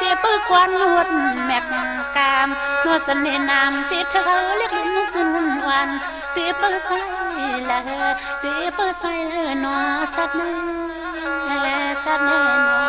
ตีปื้อควันนวดแมกกามนวดเสน่ห์นามตีเธอเรียกลิ้นจึงวันตีปื้อใส่ละตีปื้อใส่นอสัดเน่สัดเน่นอ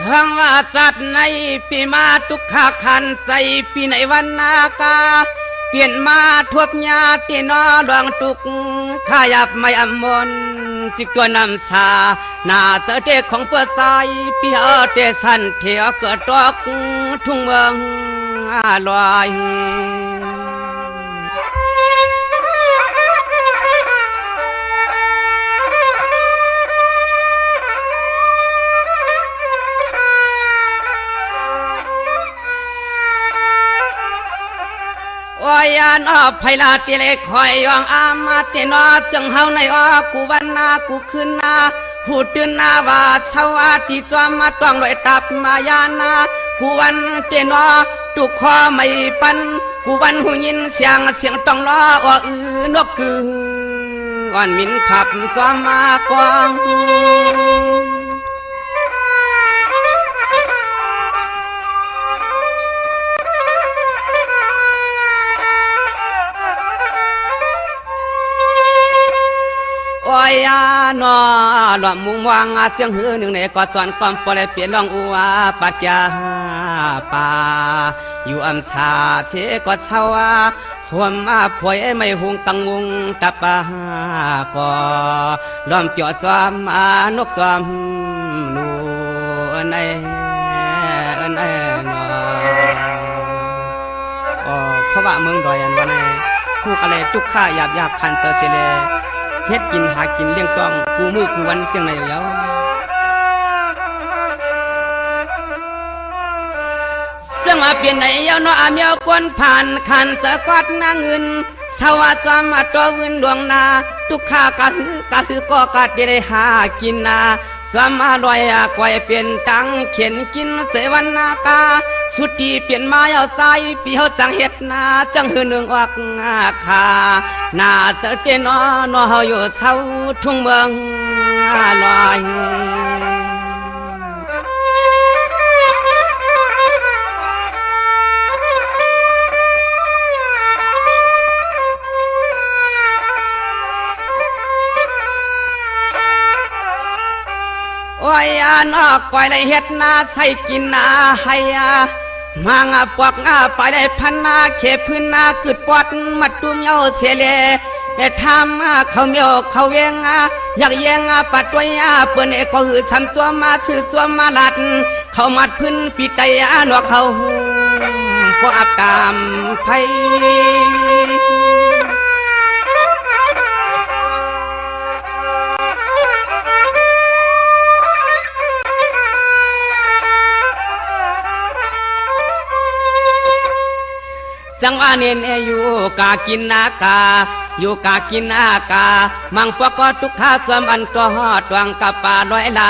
สังว่าจัดในปีมาทุกขาขันใจปีในวันนากาเปลี่ยนมาทวบญาตินอดวงทุกขยับไม่อมนจิกตัวนำสาหน้าเจอเด็กของเพื่อใจปีเตสันเถียเกิดตกทุ่งเมืองลอยวายานอไพลาติเลคอยยองอามาตินอจังเฮาในอกูวันนากูคืนนาหูตื่นนาว่าเช้าอาทิจอมมาต้องลอยตับมายานากูวันเตนอตุกคอไม่ปันกูวันหูยินเสียงต้องล้อนกกึ่งอ่อนมินขับจอมมากวางโอ้ยนอหลอมมุงวางจังหือหนึ่งในกอดจอนความปล่อยเปลี่ยนลองอัวปัดยาป่าอยู่อัมชาเชกอดเช้าหัวมาพวยไม่หุงตังมุงตะปากอล้อมเกี่ยวจอมนกจอมนูในนอเขาว่าเมืองดอยอันวันนี้ผู้อะไรทุกข้าหยาบพันเสือเชลเฮ็ดกินหากินเลี้ยงต้องกูมือกูวันเสียงในเยาเสียงมาเปลี่ยนในเยาเนาะอาเมียวกวนผ่านขันจะกอดนางเงินสวัสดิ์จำมาตัววินดวงนาทุกข้ากะหืก็กะได้หากินนาสมาลอยกวยเปลี่ยนตังเขียนกินเสวันนากาสุดที่เปลี่ยนมาเอาใจปีเฮาจังเฮ็ดนาจังหือหนึ่งออกขาน่าจะเตนอนอเฮาอยู่เช้าทุ่งเมืองลอยวายนอกปล่อยในเฮ็ดนาใส่กินนาให้มางปอกไปได้พันนาเขพื้นนาขึ้นปอดมัดตุ้มเยาเสเลทำเขาเมียวเขาเวงอยากเยงปัดตัวยเปิ้นก็หือทำตัวมาชื่อตัวมาลัดเขามัดพื้นปีไตหนวกเขาก็อับตามไผจังว่าเนนอยู่กากินนากาอยู่กากินนากามังปอกทุกข้าสมันตัวตวงกับป่าลอยละ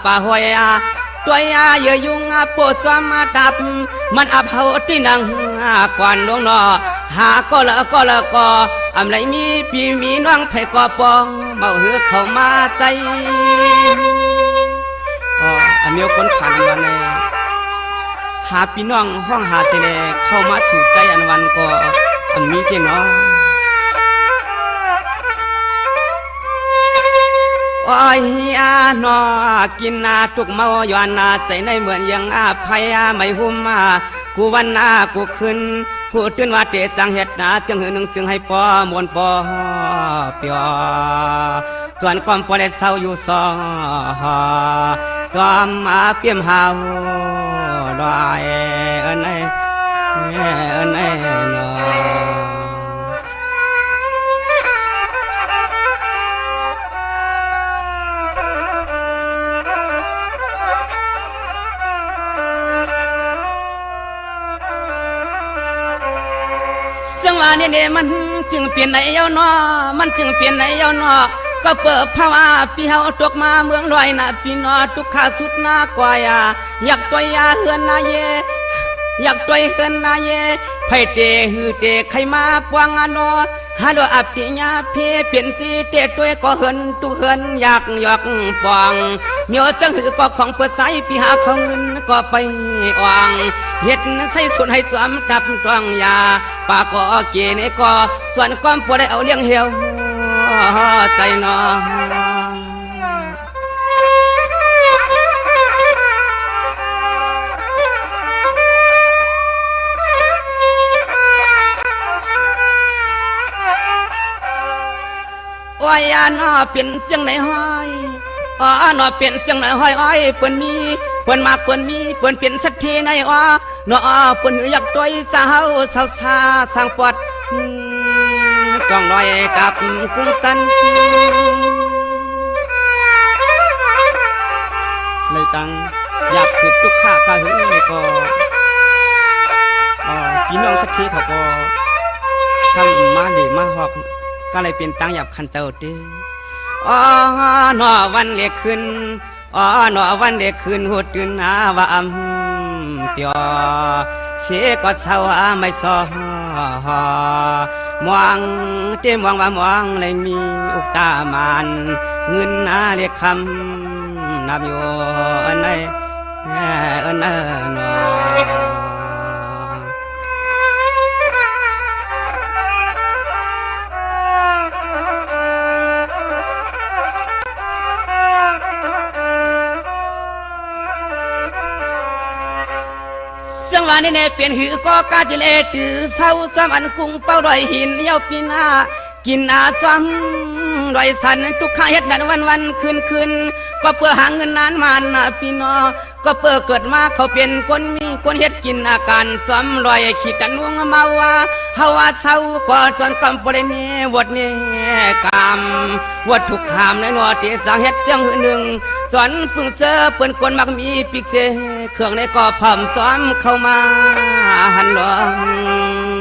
ป่าหอยตัวยาเยยุงปวดจอมดับมันอับเฮาที่นังก่อนลงนอหาก็ละอำไรมีปีมีน้องไผก็ปองเมาหือเข้ามาใจอันนี้คนผ่านวันนี้หาพี่น้องห้องหาเสลเข้ามาสู่ใจอันวันก็อันนี้เจเนาะโอ้ยนอกินนาทุกเมาย้อนนาใจในเหมือนยังภัยไม่หุ่มกูวันนากูขึ้นพูดตื่นว่าเตจังเฮ็ดนาจังหือหนึ่งจึงให้ปอมวนปอเปียส่วนความปอได้เศร้าอยู่ซ้อมเปี่ยมหาวลอย แน่นอนจังหวะนี้เนี่ยมันจึงเปลี่ยนไหนเยาวนอมันจึงเปลี่ยนไหนเยาวนอก็เปิดภาวะพี่เฮาตกมาเมืองลอยนะพี่นอทุกขาสุดหน้ากว่ายาอยากตัวยาเฮือนนาเยอยากตัวเฮือนนาเยไผเตหือเตใครมาปวงอนอฮาโดอับติญาเพเปลี่ยนจีเตตัวก็เฮือนตุเฮือนอยากหยอกปองเมียวจังหือก็ของเปิดใจพี่หาของเงินก็ไปอ่องเฮ็ดใส่ส่วนให้สวมดับตวงยาปากก็เกเนก็ส่วนก้อมปวดได้เอาเลี้ยงเหี่ยวใจนอโอ้ยนอเป็นจังไหนห้อยนอเป็นจังไหนห้อยอ้อยเปิ้นมีเปิ้นมากเปิ้นมีเปิ้นเป็นสักทีในนอเปิ้นอยากตัวเจ้าสาวสร้างปวดจ้องลอยกับกุ้งสันเลยตังอยากถึกทุกข้ากะหึงก็พี่น้องสักทีเขาก็สั่งมาหรือมาหอกก็เลยเป็นตังหยับคันเจ้าตีนอวันเล็กขึ้นนอวันเล็กขึ้นหัวตื่นหาว่าเปียเชก็เศร้าไม่ซอมองเต็มมองว่ามองเลยมีอุกตามานเงินนาเรียกคำนับอยู่ในนอจังหวะนี้เนี่ยเปลี่ยนหือก็กาจิเลตือเศร้าจำอันกุ้งเป้าดอยหินเย้าปีนากินอาซ้ำดอยสันทุกข้าเฮ็ดกันวันคืนก็เพื่อหาเงินนานมันพี่น้อก็เพื่อเกิดมาเขาเป็นคนมีคนเฮ็ดกินอาการซ้ำลอยขีดกันวงมาว่าเฮาว่าเศร้าก็จนกำปริเนวดเนี่ยกามวดทุกขามในนัวที่สังเฮ็ดจังหนึ่งสอนเพิ่งเจอเปิ้นคนมักมีปิกเจเครื่องในก็พร้อมซ้อมเข้ามาหันหลวง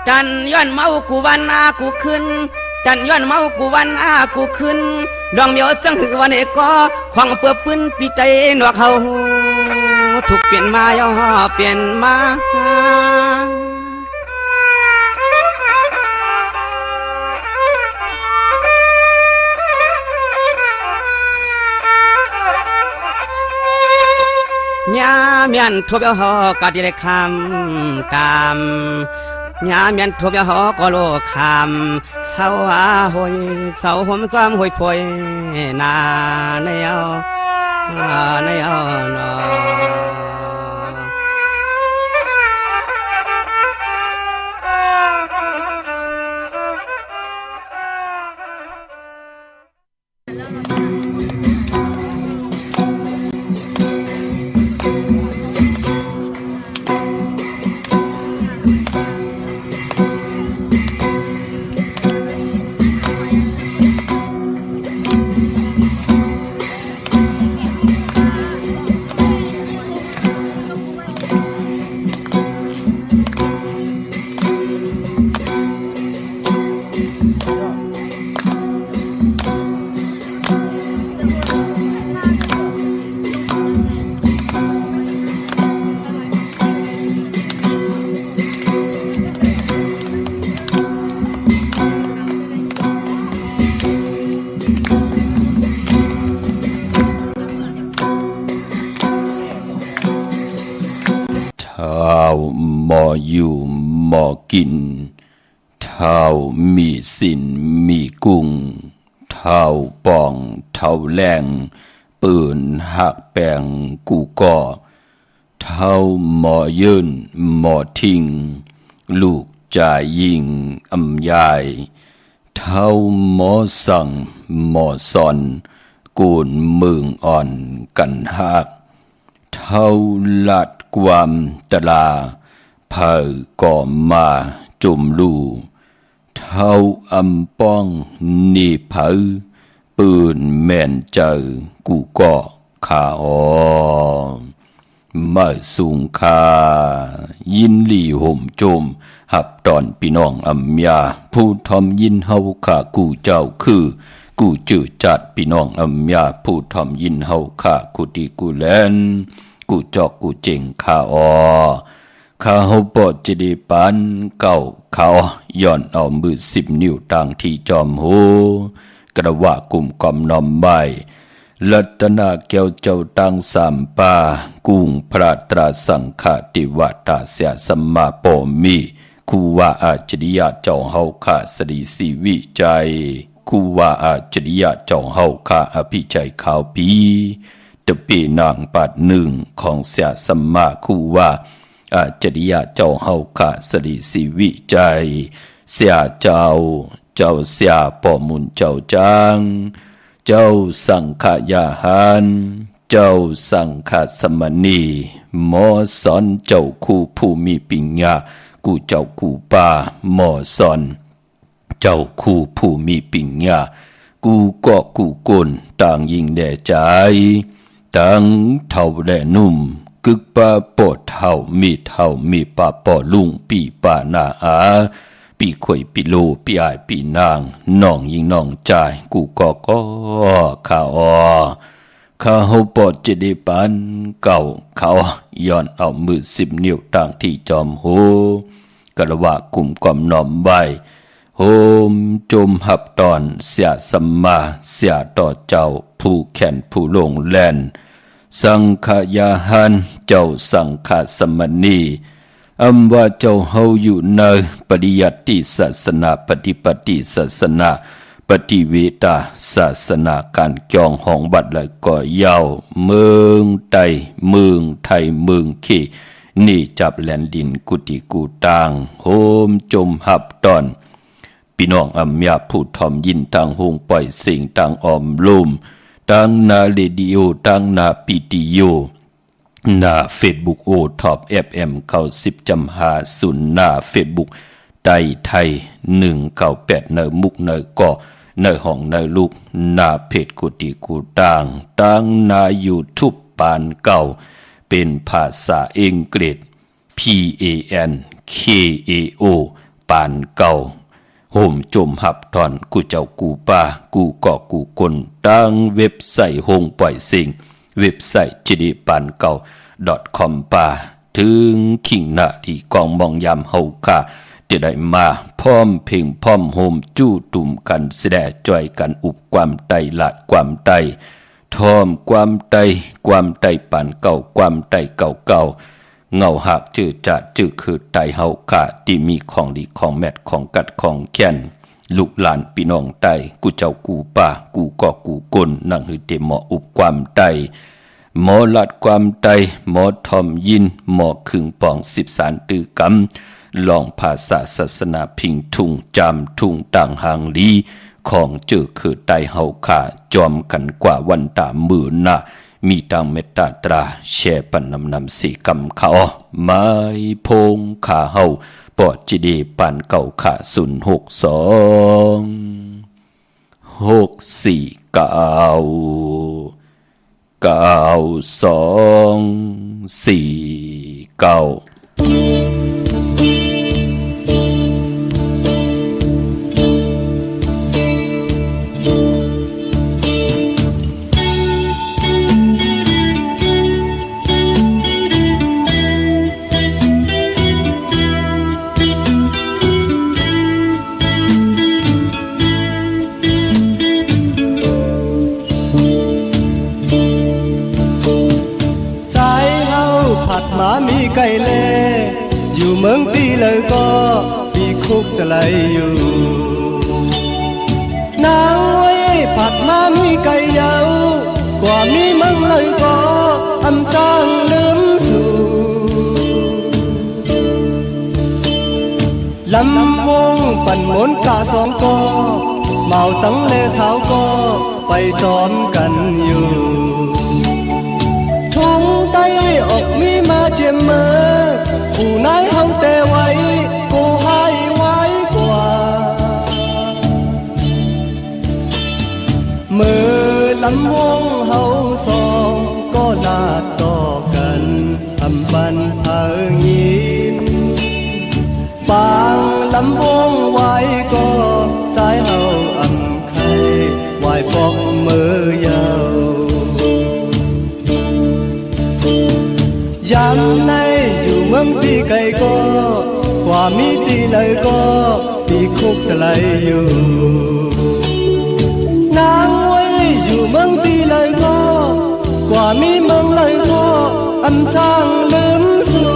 จันย้อนเมากูวันกูขึ้นจันย้อนเมากูวันกูขึ้นดองเมียวจังหือวันเอกก็ขวางเปื้อปืนปีใจหนวกเขาถูกเปลี่ยนมาย่อเปลี่ยนมาญาเมียนทั่วเบียวหอกาดิเลคำกามญาเมียนทั่วเบียวหอก็โลคำเศร้าหอยเศร้าหอมซ้ำหอยพอยนาในเอาในเอานอหมออยู่หมอกินเท้ามีสินมีกุ้งเท้าป่องเท้าแรงปืนหักแปงกูก่อเท้าหมอยืนหมอทิ้งลูก จ่ายยิงอำยายเท่าหมอสั่งหมอสอนกูนมึงอ่อนกันหากเท่าลัดความตลาเผอก่อมาจุมลูเท่าอำป้องนี่เผอปืนแม่นเจอกูก็ขาอมาสูงคายินหลี่ห่มโจมหับตอนพี่น้องอำยาผู้ทอมยินเฮาขากูเจ้าคือกูจืดจัดพี่น้องอำยาผู้ทอมยินเฮาขากูดีกูแลนกูจอกกูเจ๋งขาอข้าเฮาปอดจะได้ปันเก่าเขาย้อนเอามือ10 นิ้วต่างที่จอมโหกระว่ากุมกอมนอมใบรัตนาแก้วเจ้าตังสามปากุ้งพระตราสังฆติวัตาเสียสมมาปอมีคูว่าอาจริยะเจ้าเฮาขาสรีสีวิจัยคูว่าอาจริยะเจ้าเฮาขาอภิชัยข่าวปีตะปีนางปัดหนึ่งของเสียสมมาคูว่าอาจริยะเจ้าเฮาขาสรีสีวิจัยเสียเจ้าเสียปอมุนเจ้าจางเจ้าสังฆยาหารเจ้าสังฆสมณีหมอสอนเจ้าคู่ผู้มีปัญญากูเจ้าคู่ป่าหมอสอนเจ้าคู่ผู้มีปัญญากูก็กูกลต่างยิงแด่ใจต่างเท่าแด่นุ่มกึกป่าปอดเท่ามีป่าปอลุงปีป่านาอาปีข่อยปีโลปีอายปีนางน้องยิงน้องใจกูก็ข้าข้าเฮาปอดจะได้ปันเก่าเขาย้อนเอามือ10 นิ้วต่างที่จอมโหกระว่ากุมกอมน้อมใบโฮมจมหับตอนเสียสัมมาเสียต่อเจ้าผู้แข่นผู้ลงแล่นสังฆยาหารเจ้าสังฆสมณีอำว่าเจ้าเฮาอยู่ในปริยัติศาสนาปฏิปฏิศาสนาปฏิเวตาศาสนาการจองห้องบัดและก่อยาวเมืองไตเมืองไทยเมืองเขนี่จับแลนดินกุฏิกูตางโฮมจมหับตอนพี่น้องอำยาผู้ทอมยินต่างหงปล่อยสิ่งต่างออมลุ่มต่างนาเรดิโอต่างนาปิติโยหน้าเฟซบุ๊กโอท็อป FM 90.50หน้าเฟซบุ๊กไต้ไทย198เนอมุกเนอก่อเนอห้องเนอลูกหน้าเพจกุฏิกูต่างตั้งหน้า YouTube ปานเก่าเป็นภาษาอังกฤษ PANKAO ปานเก่าโฮมจมหับทอนกูเจ้ากูป่ากูก่อกูคนตั้งเว็บไซต์หงปล่อยสิ่งเว็บไซต์จิดิปันเก่า .com ป่าถึงขิงหน้าที่กองมองยามเฮาค่ะจะได้มาพร้อมเพ่งพร้อมโฮมจู้ตุ่มกันแสดงจ่อยกันอุบความไตละความไตทอมความไตปันเก่าความไตเก่าเงาหักจื้อจัดจื้อคือไตเฮาค่ะที่มีของดีของแมทของกัดของแค้นลูกหลานพี่น้องไตกูเจ้ากูป่ากูก็กูกลนั่งหือเตหมออุบความไตหมอลัดความไตหมอทอมยินหมอขึงปอง10 สารตือกำลองภาษาศาสนาพิงทุ่งจำทุ่งต่างหางลีของเจอคือไตเฮาขาจอมกันกว่าวันตามือหน้ามีตังเมตตาตราแช่ปันนำสีกำเขาไม้พงขาเฮาปอดจิดีปันเก่าขา06496494249หมามีไก่เล่อยู่เมืองปีเลยก็ปีคุกจะไหลอยู่นางไว้ผัดหมามีไก่เยาวกว่ามีเมืองเลยก็อำจางลืมสู่ล ปันหมนกาสองก็เมาตั้งเลเท้าก็ไปจอมกันอยู่ทุ่งใต้อกมีมาเจียมเมื่อผู้นายเฮาแต่ไว้กูให้ไว้กว่าเมื่อลำวงเฮาสองก็ลาดต่อกันอำปันเอิงยินปางลำวงไว้ก็ใจเฮาอำไข่ไหวปอกมือยาวยามในอยู่เมืองปีไก่ก็กว่ามีตีเลยก็ปีคุกจะไหลอยู่นางไว้อยู่เมืองปีเลยก็กว่ามีเมืองเลยก็อันทางลืมสู่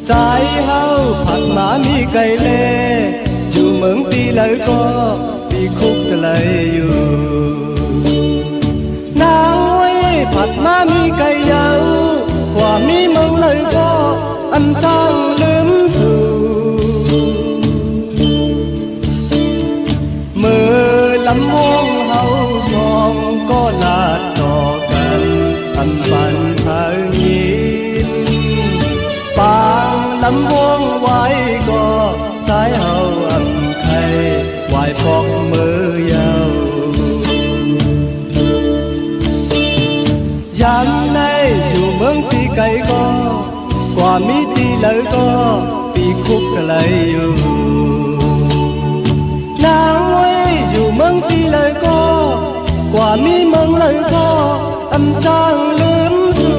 ใจเฮาผัดหมามีไก่เล่อยู่เมืองตีเลยก็ปีคุกจะไหลอยู่นางไว้ผัดหมามีไก่ยาวกว่ามีเมืองเลยก็อันทางลืมสู่เมื่อลำวงเฮาสองก็ลาดต่อกันอันปันทางยินปางลำวงไว้ก็ใจเฮาอำไข่ไหวปอกมือยาวยามในอยู่เมืองปีไก่ก็กว่ามีตีเลยก็ปีคุกจะไหลอยู่นางไว้อยู่เมืองปีเลยก็กว่ามีเมืองเลยก็อำจางลืมสู่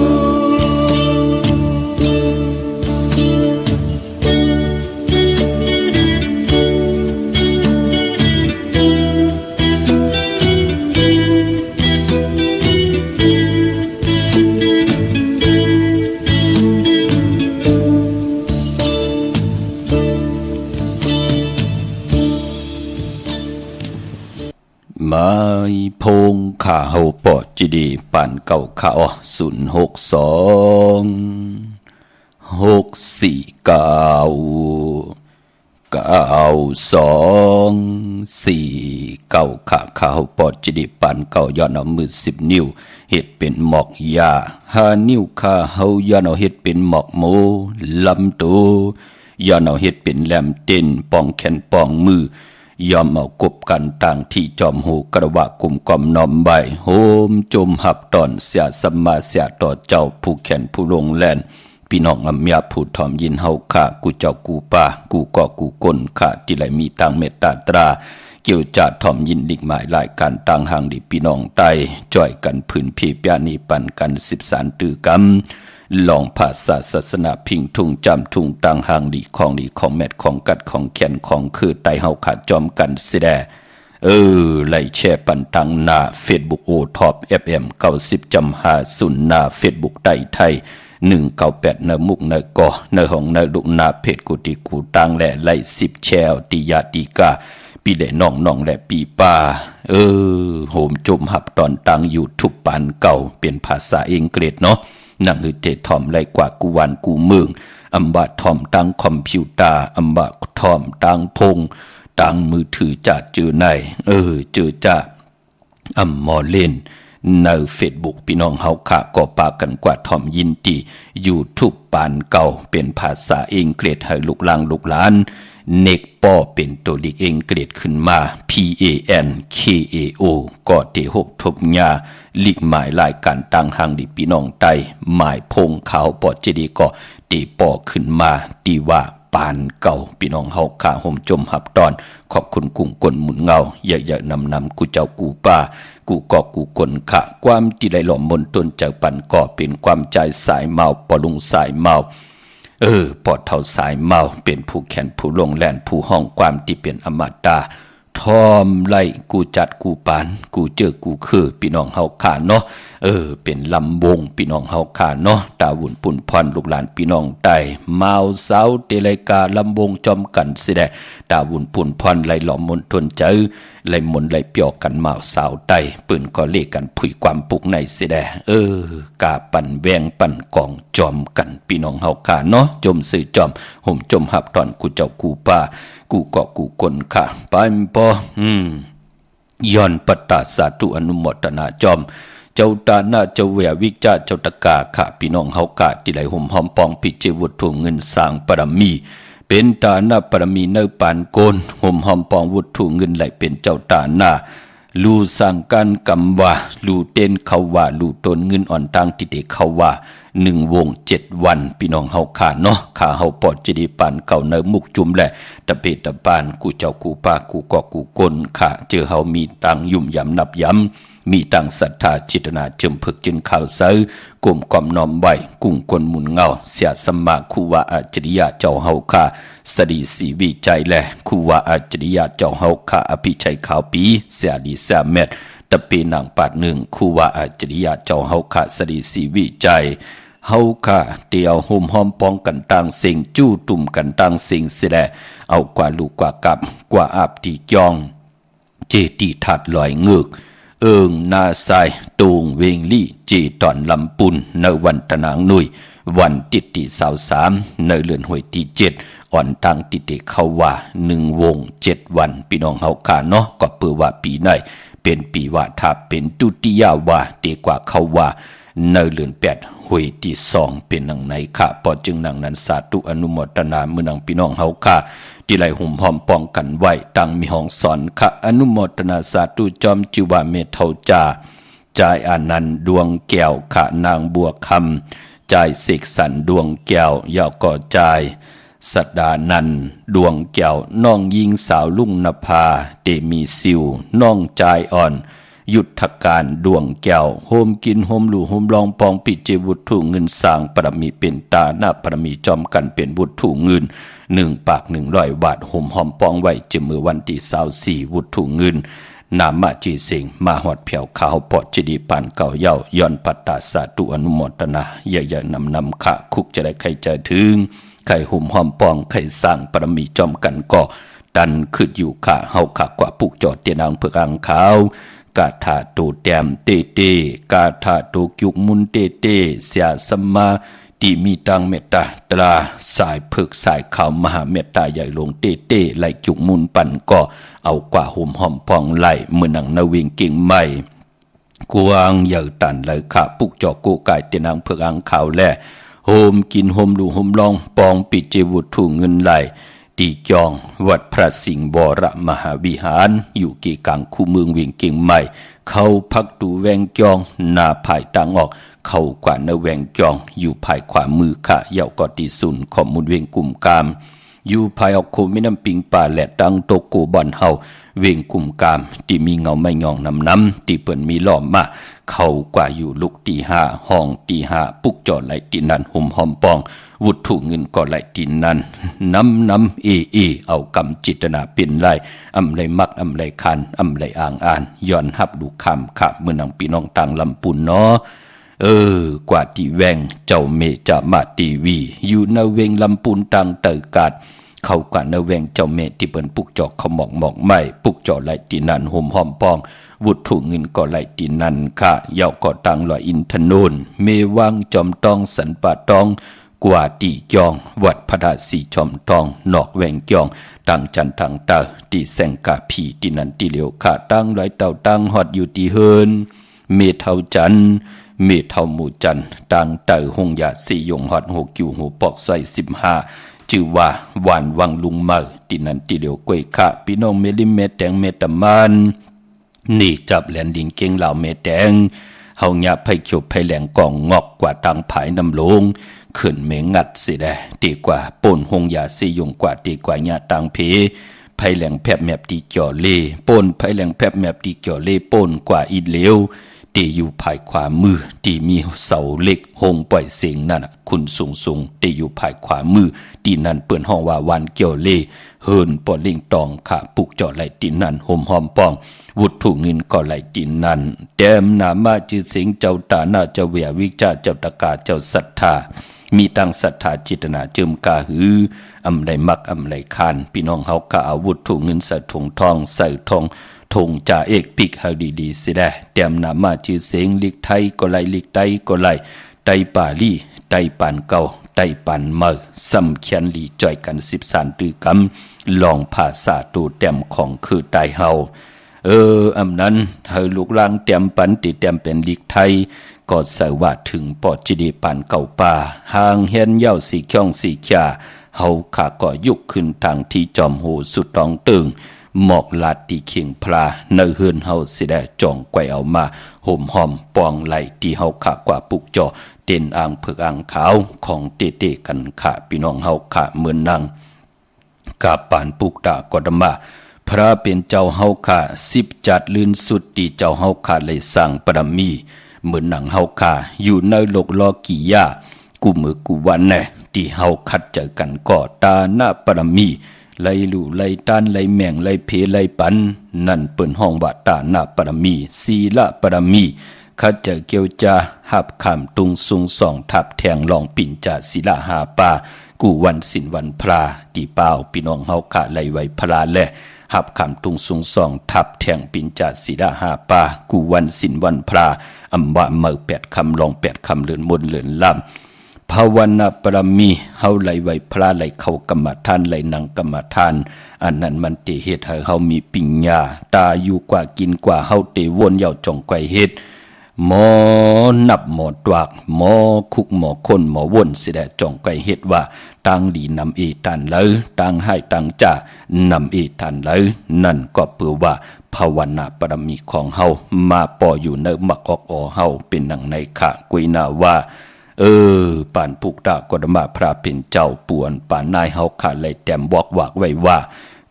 ไม้พงข้าเฮาปอดจิดีปั่นเก่าข้า062 649 ข้าเฮาปอดจิดีปั่นเก่าย้อนเอามือ10 นิ้วเฮ็ดเป็นหมอกยา5 นิ้วข้าเฮาย้อนเอาเฮ็ดเป็นหมอกโมลำตัวย้อนเอาเฮ็ดเป็นแหลมเต้นป้องแขนป้องมือยอมเอากบกันต่างที่จอมหูกระวะกลุ่มกอมน้อมใบโฮมจมหับตอนเสียสัมมาเสียต่อเจ้าผู้แขนผู้ลงแลนพี่น้องอำยาผู้ทอมยินเฮาข้ากูเจ้ากูป่ากูก่อกูก้นข้าที่ไหลมีต่างเมตตาตราเกี่ยวจาทอมยินดิกหมายหลายการต่างห่างดิพี่น้องไตจ่อยกันผืนพีปยานีปันกัน13ตือกรรมลองภาษาศาสนาพิงทุงจำทุงต่างห่างดีของแมดของกัดของแขนของคือไตเฮาขาดจอมกันสิแดไล่แช่ปันตังหน้า Facebook โอท็อป FM 90.50หน้า Facebook ไตไทย198นมุกนกอในห้องในลุกนาเพจกุติกูตังและไล่10แชวติยาติกาปีเดน้องและปีป้าโหมจมหับตอนตังอยู่ทุบปานเก่าเป็นภาษาอังกฤษเนาะนั่งหือเตทอมไล่กว่ากูวันกูเมืองอำบะทอมตังคอมพิวเตอร์อำบะทอมตังพงตังมือถือจะเจอในเจอจะอำมอเล่นในเฟซบุ๊กพี่น้องเฮาค่ะก็ปากันกว่าทอมยินตียูทูบปานเก่าเป็นภาษาอังกฤษให้ลูกหลานเนกป้อเป็นตัวลีกอังกฤษขึ้นมา PANKAO ก็เตหกทบญาลีกหมายรายการต่างหางดิพี่น้องไตหมายพงขาวปอดเจดีก็เตป้อขึ้นมาตีว่า ปานเก่าพี่น้องเฮาขาห่มจมหับตอนขอบคุณกุ้งกลหมุนเงาอย่าๆนำกูเจ้ากูป้ากูกอกกูกลขะความที่ไหลหล่อมมนตนเจ้าปันก่อเป็นความใจสายเมาปอลุงสายเมาปอดเท่าสายเมาเป็นผู้แขนผู้ลงแลนผู้ห้องความที่เป็นอมตะทอมไล่กูจัดกูปานกูเจอกูคือพี่น้องเฮาขาเนาะเป็นลำวงพี่น้องเฮาขาเนาะตาวุ่นปุ่นพรลูกหลานพี่น้องใต้เมาเสาเตลัยกาลำวงจอมกันสิได้ตาวุ่นปุ่นพรไหลหลอมมนทนเจอไหลมนไหลเปียกกันเมาสาวใต้ปืนก็เลกันผุยความปุกในสิได้กาปั่นแวงปั่นกองจอมกันพี่น้องเฮาขาเนาะจมสื่อจอมห่มจมหับตอนกูเจ้ากูป้ากูเกาะกูกลค่ะไปปอย้อนปัตตาสาธุอนุโมทนาจอมเจ้าตาหน้าเจ้าเวียวิจาเจ้าตะกาค่ะพี่น้องเฮากาที่ไหลห่มหอมปองปิเจวุฒเงินสร้างปรมีเป็นตาหน้าปรมีเนปานโกนห่มหอมปองวุฒเงินไหลเป็นเจ้าตาหน้าลูสั่งการกำว่าลูเต้นเขาว่าลูตนเงินอ่อนตังติเดเขาว่า1 วง 7 วันพี่น้องเฮาขาเนาะขาเฮาปอดจิดีปานเก่าเนมุกจุ่มแหละตะเปตะปานกูเจ้ากูป้ากูกอกกูกลขาเจอเฮามีตังยุ่มยำนับย้ำมีตังศรัทธาจิตนาเจิมพึกจึงข่าวเซอกลมกอมน้อมไว้กุ้งกลหมุนเงาเสียสมาคูวาอาจริยะเจ้าเฮาขาสดีสีวิจัยแลคูวาอาจริยะเจ้าเฮาขาอภิชัยขาวปีเสียดีเสียเม็ดตะเปนางปาดหนึ่งคูวาอาจริยะเจ้าเฮาขาสดีสีวิจัยเฮาค่ะเตียวห่มหอมปองกันต่างสิ่งจู้ตุ่มกันต่างสิ่งเสียแลเอากว่าลูกกว่ากับกว่าอาบตีจองเจตีถัดลอยเงือกนาทรายตูงเวงลี่จีตอนลำปุนในวันตะนางนุยวันติติ23ในเลือนหวยที่7อ่อนตังติติเขาว่า1 วง 7 วันพี่น้องเฮาค่ะเนาะก็เปื้อว่าปีไหนเป็นปีว่าทับเป็นตุติยาวาเตกว่าเขาว่าในเลือน8หวยที่2เป็นนังไหนค่ะพอจึงนังนั้นสาธุอนุโมทนามื้อนังพี่น้องเฮาค่ะที่ไหลหุ่มหอมป้องกันไว้ตั้งมีห้องสอนค่ะอนุโมทนาสาธุจอมจิวาเมเทาจาจายอานันต์ดวงแก้วค่ะนางบัวคำจายเสกสรรดวงแก้วยาวก่อจายสัตดานันดวงแก้วน้องยิงสาวลุ่งนภาเตมีซิวน้องจายอ่อนยุทธการดวงแก้วโฮมกินโฮมหลู่โฮมลองปองปิเจวุฒุเงินสร้างปรมีเป็นตาหน้าปรมีจอมกันเป็นวุฒุเงิน1 ปาก 100 บาทห่มหอมปองไว้จมือวันที่24วุฒุเงินนามะจีสิงมาหอดเผียวขาวปอดจิดีปานเก่าเย้าย้อนปัตตาสาธุอนุโมทนาอย่านำขะคุกจะได้ใครเจอถึงใครห่มหอมปองใครสร้างปรมีจอมกันก็ดันขึ้นอยู่ค่ะเฮาขะกว่าปุกจอดเตียนางเพื่ออังขาวกาถาตูแต้มเตเตกาถาตูกิกมุนเตเตเสียสมาที่มีตังเมตตาตราสายผึกสายขาวมหาเมตตาใหญ่ลงเตเตไหลจุกมุนปั่นก็เอากว่าห่มหอมพองไหลเมื่อนังนาวิงกิ่งใหม่กวางใหญ่ตันไหลขาปุกจอกูกายเตนางเพื่ออังขาวแลโฮมกินโฮมดูโฮมลองปองปิเจวุฒุเงินไหลตีจองวัดพระสิงห์บรมหาวิหารอยู่กี่กังคู่เมืองเวียงเก่งใหม่เข้าพักตูแวงจองนาภายต่างออกเข้ากว่าเนแวงจองอยู่ภายขวามือค่ะเยาวกอตีสุนข้อมูลเวียงกลุ่มกามอยู่ภายออกโคมิน้ำปิงป่าและดังโตโกบอนเฮาเวียงกลุ่มกามที่มีเงาไม่ยองน้ำที่เปิ่นมีล้อมมาเข้ากว่าอยู่ลุกตี5ห้องตี5ปุกจอไหลตีนันห่มหอมปองวุฒุเงินก็ไหลตีนันน้ำเอากำจิตนาเป็นไรอำไรมักอำไรคันอำไรอ่างอ่านย้อนหับดูคำค่ะเมื่อนังพี่น้องต่างลำปุนเนาะกว่าที่แวงเจ้าเมจามาตีวีอยู่ในเวงลำปูนตังเตอกาดเข้ากว่าในแวงเจ้าเมที่เปิ้นปุกจอกเขาหมอกไม่ปุกจอไหลตีนันห่มหอมปองวุฒุเงินก็ไหลตีนันค่ะเยาก็ตังลอยอินทนนเมวังจอมตองสันปะตองกว่าตีจองวัดพระดาสีจอมตองนอกแวงจองตังจันทังเตอตีแสงกาผีตีนันตีเหลียวค่ะตั้งลอยเต่าตั้งฮอดอยู่ตีเฮินเมเทาจันเมเทาหมู่จันตังเตอหงยาสียงฮอดหกกิวหูปอกใส่15ชื่อว่าหวานวังลุงเมอตีนันตีเหลียวกวยค่ะพี่น้องเมลิเมแตงเมตมันนี่จับแหลนดินเก่งเหล่าเมแตงเฮาหยาไผเขียวไผแหลงกองงอกกว่าตังผายน้ำลง ขึ้นเมงัดสิได้ดีกว่าป่นหงยาสิยงกว่าดีกว่าญาตังเพไผแหลงแผบแมบดีเกี่ยวเลป่นไผแหลงแผบแมบดีเกี่ยวเลป่นกว่าอีเหลวตีอยู่ภายขวามือตีมีเสาเหล็กหงปล่อยเสียงนั่นคุณสูงตีอยู่ภายขวามือตีนั่นเปิ้นห้องว่าวันเกี่ยวเลเฮินปอลิงตองขาปุกเจาะไหลตีนั่นห่มหอมป้องวุฒุเงินก็ไหลตีนั่นแต้มนามาจือเสียงเจ้าตาหน้าเจ้าเวียวิจาเจ้าตะกาเจ้าศรัทธามีตั้งศรัทธาจิตนาเจิมกาหืออำไรมักอำไรคานพี่น้องเฮาก็อาวุธถุงเงินใส่ถุงทองใส่ทองทงจ่าเอกปิกเฮาดีๆสิได้แต้มนามาจือเสียงลิกไทยก็ไหลลิกไตก็ไหลไตป่าลี่ไตปานเก่าไตปานเมอซ้ำเขียนลีจ่อยกัน13ตือกำลองภาษาตูแต้มของคือไตเฮาอำนั้นเฮาลูกลางแต้มปันติแต้มเป็นลิกไทยก็ใส่ว่าถึงปอจิดีปานเก่าป่าห่างเห็นเหย้าสีเขียงสีขยาเฮาขาก็ยุกขึ้นทางที่จอมโหสุดตองตึงหมอกลาดตีเขียงพลาเนเฮือนเฮาสิได้จ่องไกวเอามาห่มหอมปองไหลที่เฮาขากว่าปุกจ่อเต้นอ่างเผือกอ่างขาวของเตๆกันขาพี่น้องเฮาขาเหมือนนางกาปานปุกตากอดมาพระเป็นเจ้าเฮาขา10จัดลื่นสุดที่เจ้าเฮาขาเลยสร้างปรมีเหมือนหนังเฮาขาอยู่ในโลกลอกี่ยากูมือกูวันแน่ที่เฮาคัดเจอกันก่อตาหน้าปรมีไลลู่ไลต้านไลแม่งไลเพไลปันนั่นเปิ้นห้องว่าตาหน้าปรมีศีละปรมีคัดเจอเกียวจาหับขามตุงซุงส่องทับแทงลองปิ่นจาศีละหาปากูวันสินวันพราตีเป้าพี่น้องเฮาขาไลไว้พราแลหับคำตุงสุงสองทับแทงปินจาสีดาหาปากูวันสินวันพราอำว่าเมื่อ8คำลอง8คำเลือนมนเลือนลำภาวนาปรมีเฮาไหลไว้พระไหลเข้ากรรมฐานไหลนังกรรมฐานอันนั้นมันเตเหตุให้เฮามีปิญญาตาอยู่กว่ากินกว่าเฮาเตวนเหย่าจ่องไกวเฮ็ดหมอนับหมอตวากหมอคุกหมอคนหมอวนสิได้จ่องไกวเฮ็ดว่าตังดีนำเอตันเลยตังให้ตังจ่านำเอตันเลยนั่นก็เปือว่าภาวนาปรมีของเฮามาปออยู่ในมักออกเฮาเป็นหนังในขะกุยนาว่าปานปุกตากฎมาพระเป็นเจ้าป่วนปานนายเฮาขาดเลยแต้มบอกวากไว้ว่า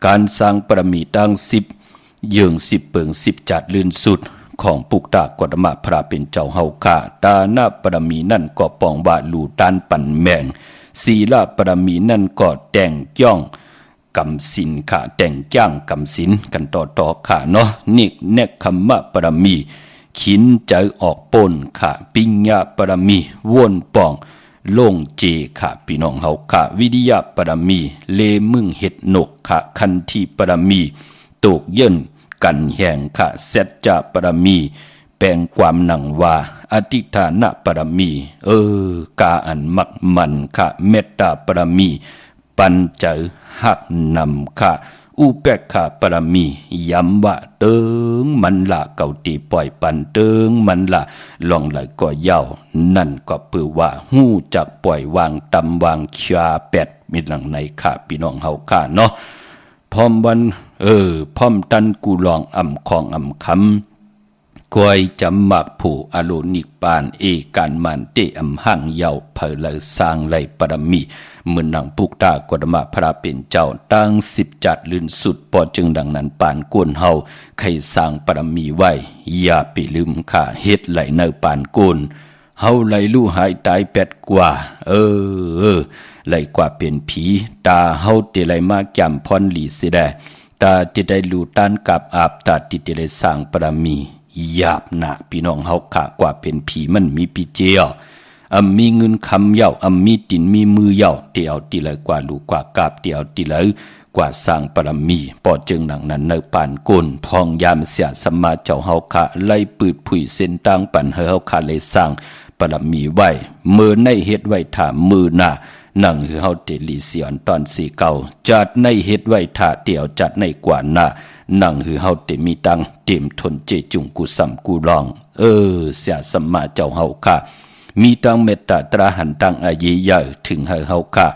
การสร้างปรมีตั้ง10เยือง10เปิง10จัดลื่นสุดของปุกตากฎมาพระเป็นเจ้าเฮาขาตาหน้าปรมีนั่นก็ปองว่าลูตานปั่นแมงศีลปรมีนั่นก็แต่งจ้องกำสินค่ะแต่งจ้างกำสินกันต่อค่ะเนาะนิกเนกคัมมะปรมีขินใจออกปนค่ะปิญญาปรมีวนป่องโล่งเจค่ะพี่น้องเฮาค่ะวิริยะปรมีเลมึงเฮ็ดนกค่ะคันทีปรมีตกเยินกันแห่งค่ะเสจจะปรมีแปลงความหนังว่าอธิฐานปรมีกาอันมักมันค่ะเมตตาปรมีปัญเจอหักนำค่ะอุเปกขาปรมีย้ำว่าเติงมันละเก่าตีปล่อยปันเติงมันละลองไหลก็เย้านั่นก็เปือว่าหู้จักปล่อยวางตำวางชาแปดมีหลังในค่ะพี่น้องเฮาค่ะเนาะพร้อมวันพร้อมตันกูลองอ่ำของอ่ำคำกวยจำหมักผู้อโลนิกปานเอการมันเตอำหั่งเยาเผลอสร้างไหลปรมีเหมือนหนังปุกตากฎมาพระเป็นเจ้าตั้ง10จัดลื่นสุดพอจึงดังนั้นปานกวนเฮาใครสร้างปรมีไว้อย่าไปลืมค่าเฮ็ดไหลในปานกวนเฮาไหลลู่หายตาย8กว่าไหลกว่าเป็นผีตาเฮาเตไหลมาจำพรหลีสิได้ตาจะได้ลู่ต้านกับอาบตาติจะได้สร้างปรมีหยาบหนาพี่น้องเฮาขากว่าเป็นผีมันมีปีเจียวมีเงินคำเย่ามีตินมีมือเย่าเตียวตีเลยกว่าลูกกว่ากาบเตียวตีเลยกว่าสร้างปรมีปอจึงหนังนั้นในปานก้นพองยามเสียสมาเจ้าเฮาขาไล่ปืดผุยเส้นต่างปันเฮาขาเลยสร้างปรมีไว้มือในเฮ็ดไว้ถามมือหน้านั่งคือเฮาเตลีเสียนตอนสีเก่าจัดในเฮ็ดไว้ท่าเตียวจัดในกว่าหน้านั่งคือเฮาเตมีตังเต็มทนเจจุงกูซ้ำกูลองเสียสมาเจ้าเฮาค่ะ มีตังเมตตาตราหันตังอาเยยะถึงเฮาค่ะ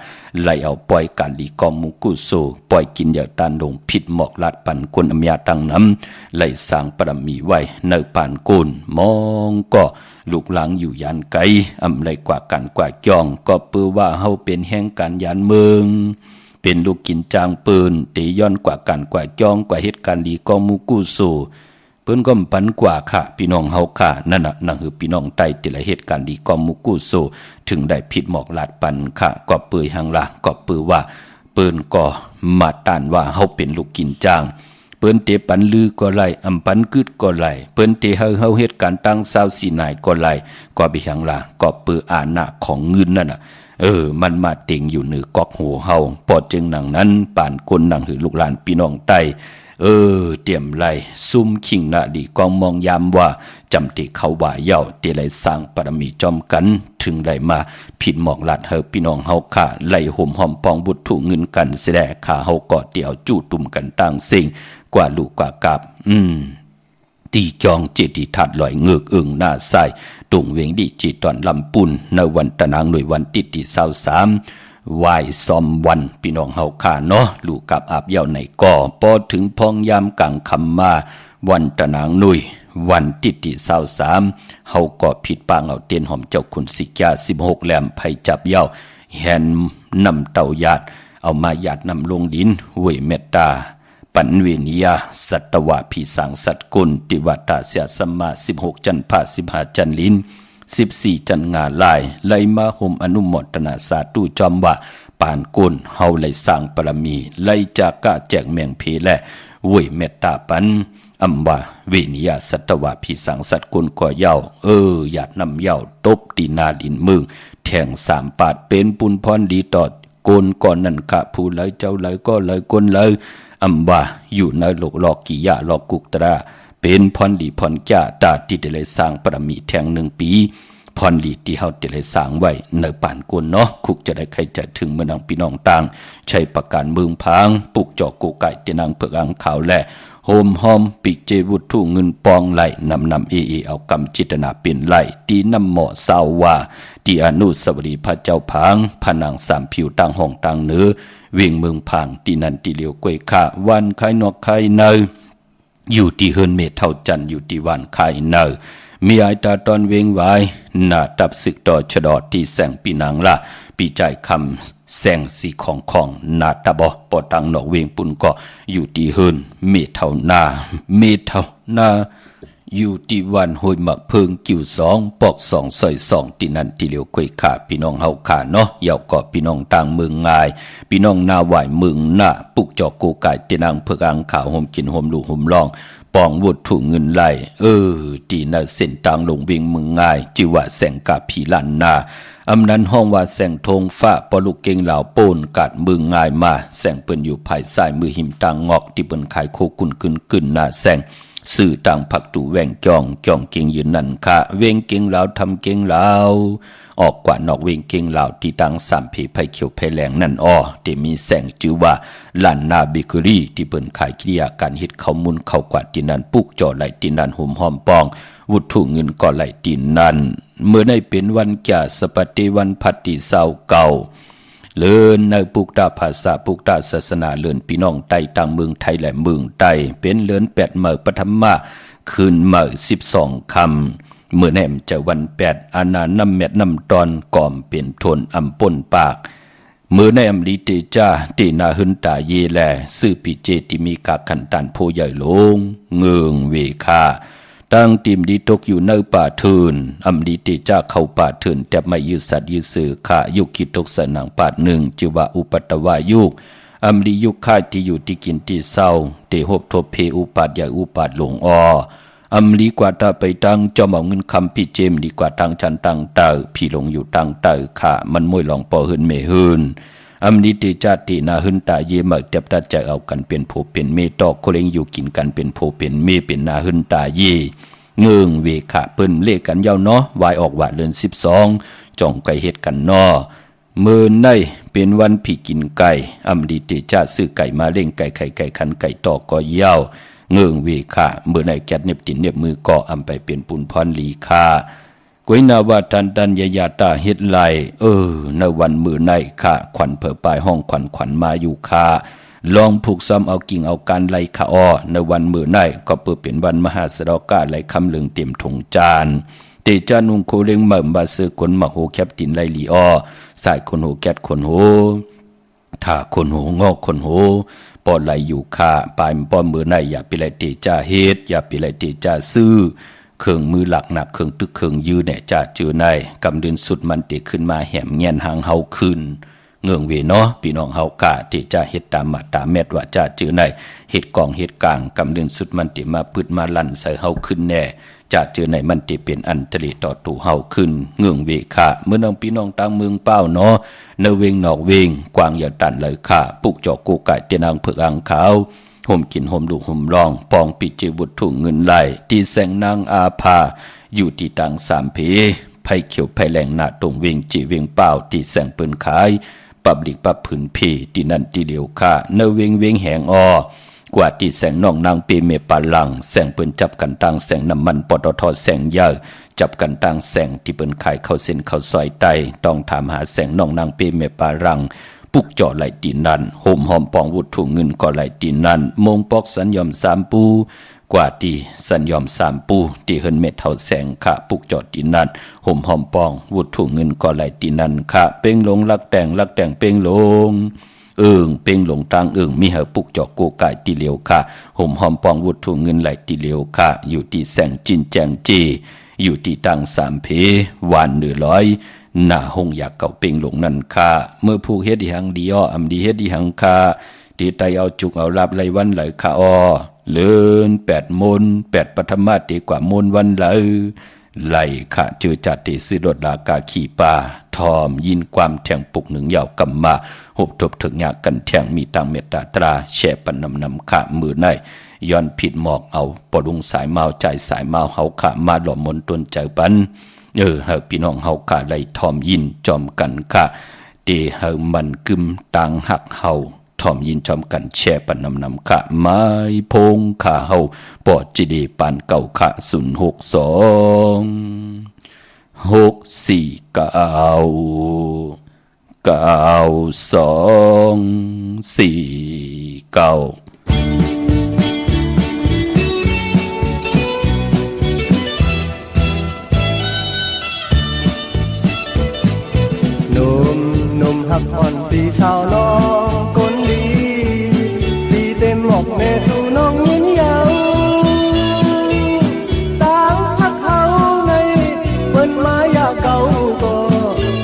ไล่เอาปล่อยการดีกอมมุกุโซปล่อยกินอย่าตันลงผิดหมอกลาดปันคนอำยาตังน้ำไล่สร้างปรมีไว้เนปานกุนมองก็ลูกหลังอยู่ยันไกอำไรกว่ากันกว่าจ้องก็เปื้อว่าเฮาเป็นแห่งการยานเมืองเป็นลูกกินจางปืนตีย้อนกว่ากันกว่าจ้องกว่าเหตุการณ์ดีกอมมุกุโซเปิ้นก็ปันกว่าค่ะพี่น้องเฮาค่ะนั่นน่ะนั่นคือพี่น้องใต้แต่ละเหตุการณ์ดีกอมมุกุโซถึงได้ผิดหมอกลาดปันค่ะก็เปื้อหังละก็เปื้อว่าเปิ้นก็มาต้านว่าเฮาเป็นลูกกินจางเปิ้นเตปันลือก็ไล่อำปันกึดก็ไล่เปิ้นเตเฮาเหตุการณ์ตั้ง24นายก็ไล่ก็บิหังละก็เปื้ออาณาของเงินนั่นน่ะมันมาเต็งอยู่เหนือกอกหูเฮาปอดจึงหนังนั้นป่านคนหนังหือลูกหลานพี่น้องใต้เตรียมไล่ซุ่มขิงนาดีกองมองยามว่าจำติเขาว่าเย้าเตไลสร้างปรมีจอมกันถึงได้มาผิดหมอกลัดเฮาพี่น้องเฮาค่ะไล่ห่มหอมปองบุตรถูกเงินกันแสดงขาเฮาก็เดี่ยวจู่ตุ่มกันต่างสิ่งกว่าลูกกว่ากับตีจองเจติทัดลอยเงือกอึ่งหน้าใสตุงเวงดีจีตอนลำปุนในวันตะนางหน่วยวันติดที่23วายซอมวันพี่น้องเฮาค่ะเนาะลูกกับอาบเย้าในก่อพอถึงพองยามกลางคำมาวันตะนางหน่วยวันติดที่23เฮาก็ผิดปางเอาเตียนหอมเจ้าคุณสิกา16แหลมไผจับเย้าแหนนำเต่าญาติเอามาญาตินำลงดินเวยเมตตาปันเวนิยาสัตวะผีสังสัตกุลติวัตตาเสียสมมา16จันทร์พา15จันทร์ลิ้น14จันงาลายไลมาห่มอนุโมทนาสาธุจอมว่าปานกุลเฮาไลสร้างปรมีไลจากกะแจกแมงเพและเวยเมตตาปันอำว่าเวนิยาสัตวะผีสังสัตกุลก็เย้าหยาดนำเย้าตบตีนาดินมึงแทง3ปาดเป็นปุนพรดีต่อโกนก่อนนั่นกะผู้เลยเจ้าเลยก็เลยกนเลยอำว่าอยู่ในโลกหลอกกิยะหลอกกุกตราเป็นพรดีพรจ้าตาที่ได้สร้างปรมีแทง1ปีพรดีที่เฮาได้สร้างไว้ในป่านกุนเนาะคุกจะได้ใครจะถึงเมืองพี่น้องต่างใช้ประการเมืองพางปลูกจอกกูไก่ที่นางเผือกอังขาวและโฮมหอมปิกเจวุฒุเงินปองไหลนำเอากำจิตนาเป็นไหลตีนำหมอสาวว่าที่อนุสาวรีย์พระเจ้าพางผนัง3ผิวต่างห้องต่างเนื้อเวียงเมืองพางที่นันติเลียวกวยขาวันไข่นอกไข่เนยอยู่ที่เฮินเมเท่าจันอยู่ที่วันไข่เนยมีไอตาตอนเวงไว้หน้าตับศึกต่อชดอที่แสงปีนังละปีใจคำแสงสีของหน้าตาบอปอตังนอกเวงปุ่นก็อยู่ที่เฮินเมเท่านาอยู่ที่วันห้วยหมักเพิงกิ่ว2ปอก2ซอย2ที่นั่นที่เลียวคุยขาพี่น้องเฮาขาเนาะเยาก็พี่น้องต่างเมืองงายพี่น้องนาไหวเมืองหน้าปุกจอกกูไก่ที่นางเพิกอังขาวห่มกินห่มลูกห่มลองปองวุดถูกเงินไหลที่น่าเส้นต่างลงเวียงเมืองงายจิว่าแสงกาผีลันนาอำนั้นห้องว่าแสงธงฟ้าปอลูกเก่งเหล่าโป้นกัดเมืองงายมาแสงเปิ้นอยู่ภายซ้ายมือหิมต่างงอกที่เปิ้นขายโคกุนกึนหน้าแสงสื่อต่างผักตูแหวงจ้องเก่งยืนนั่นค่ะเวงเก่งเหล่าทำเก่งเหล่าออกกว่านอกเวงเก่งเหล่าที่ตั้ง3ผีไผเขียวไผแหลงนั่นแต่มีแสงจื่อว่าลานนาเบเกอรี่ที่เปิ้นขายกิริยาการเฮ็ดข้าวมุนข้าวกวาดที่นั่นปุกจ่อไหลที่นั่นหุ่มหอมปองวุฒุเงินก็ไหลที่นั่นเมื่อได้เป็นวันแก่สปฏิวันพัดที่เก่าเลินในปุกตาภาษาปุกตาศาสนาเลินพี่น้องไต้ต่างเมืองไทยและเมืองไต้เป็นเลิน8เมื่อปฐมมาคืนเมื่อ12คำเมื่อแนมจะวัน8อาณานำแมดนำตอนก่อมเป็นทนอำปนปากเมื่อแนมลิเตจ้าตีนาหึนตาเยแลซื่อปิเจติมีกาขันตันโพใหญ่ลงเงืองเวคาตั้งติมดีตกอยู่ในป่าเทินอำดีเตจ้าเข้าป่าเทินแต่ไม่ยืดสัตว์ยืดสื่อขายุคิดตกสนังป่าหนึ่งจิว่าอุปัตตวายุกอำลียุคค่ายที่อยู่ที่กินที่เศร้าเตหบทบเพอุปาทใหญ่อุปาทหลงอำลีกว่าตาไปตั้งจอมเอาเงินคำพี่เจมดีกว่าตั้งชันตั้งเต่าพี่หลงอยู่ตั้งเต่าขามันมวยหลองปอหืนเมหืนอำนิติจาตินาหึนตาเยมักเต็บตัดใจเอากันเป็นโผเป็นเมตอกโคเลงอยู่กินกันเป็นโผเป็นเมเป็นนาหึนตาเยเงืองเวขะเปิ้นเลขกันยาวเนาะวายออกว่าเดือน12จ่องไก่เฮ็ดกันเนาะมื้อในเป็นวันผีกินไก่อำนิติจาซื้อไก่มาเล่งไก่ไข่ไก่คันไก่ตอกก็ยาวเงืองเวขะมื้อในแกดเน็บตินเน็บมือก็อำไปเป็นปุนพรลีคา กวยนาวาทันตันยายาตาเฮ็ดไหลในวันมือในค่ะขวัญเผอปลายห้องขวัญมาอยู่ค่ะลองผูกซ้ำเอากิ่งเอาการไหลค่ะในวันมือในก็เปิดเป็นวันมหาสรกาไหลคำเหลืองเต็มถงจานเตจานุงโคเรงเหม่มบาซื้อคนมาโหแคปตินไลลีสายคนโหแกดคนโหถ้าคนโหงอกคนโหปอดไหลอยู่ค่ะปลายป้อมมือในอย่าไปไหลเตจาเฮ็ดอย่าไปไหลเตจาซื้อเครื่องมือหลักหนักเครื่องตึกเครื่องยื้อเนี่ยจะเจอในกำเดินสุดมันเตะขึ้นมาแหมเงียนหางเฮาขึ้นเงืองเวเนาะพี่น้องเฮากะที่จะเฮ็ดตามมาตามเม็ดว่าจะเจอในเฮ็ดกองเฮ็ดกลางกำเดินสุดมันเตะมาปึดมาลั่นใส่เฮาขึ้นแน่จะเจอในมันเตะเป็นอันตริต่อตู่เฮาขึ้นเงืองเวค่ะเมื่อน้องพี่น้องต่างเมืองเป้าเนาะเนเวงนอกเวงกวางอย่าตันเลยค่ะปุกจอกกูไก่เตนางเผือกอังขาวห่มกินห่มดูห่มรองปองปิจิบุตรถุงเงินไหลที่แสงนางอาภาอยู่ที่ต่างสามเพไผ่เขียวไผ่แหลงหน้าตรงเวงจีเวงเป้าที่แสงปืนขายปับลิกปับผืนพีที่นั่นที่เดียวค่ะเนเวงเวงแหงกว่าที่แสงน้องนางเปเมปาลังแสงปืนจับกันต่างแสงน้ำมันปตทแสงเยอะจับกันต่างแสงที่เปิ้นขายเข้าเส้นเข้าซอยไตต้องถามหาแสงน้องนางเปเมปาลังปุกจ่อไหลตีนันโหมหอมปองวุฒถุงเงินก็ไหลตีนันมงปอกสัญยอมสามปูกว่าตีสัญยอมสามปูตีเฮินเม็ดเท่าแสงค่ะปุกจ่อตีนันโหมหอมปองวุฒถุงเงินก็ไหลตีนันค่ะเป้งหลงลักแต่งเป้งหลงเป้งหลงตังมีเหอปุกจ่อโกไก่ตีเหลียวค่ะโหมหอมปองวุฒถุงเงินไหลตีเหลียวค่ะอยู่ที่แสงจินแจงจีอยู่ที่ตังสามเพวาน100หน้าหงอยากเก่าเป่งหลงนั่นค่ะเมื่อผู้เฮ็ดหังดีอำดีเฮ็ดดีหังค่ะดีไตเอาจุกเอาลาบไหลวันไหลค่ะเลิน8มน8ปฐมาตีกว่ามนวันไหลค่ะเจอจัดติซื้อรถลากาขี่ป่าทอมยินความแทงปุกหนึ่งยาวกำมาหบทบถึงยากกันแทงมีตังเมตตาตราแช่ปันนำค่ะมือในย้อนผิดหมอกเอาปดุงสายเมาใจสายเมาเฮาค่ะมาหล่อมนตนใจปันเฮาพี่น้องเฮากะไหลทอมยินจอมกันค่ะเตเฮามันกึมต่างหักเฮาทอมยินจอมกันแช่ปันนำค่ะไม้พงค่ะเฮาปอดจิเดปานเก่าค่ะ06246499249หนุ่มหักอ่อนตีสาวน้องคนดีตีเต็มหมอกแม่สู่น้องยินยาวต่างหักเขาในเปิ้นมาอยากเก่าก็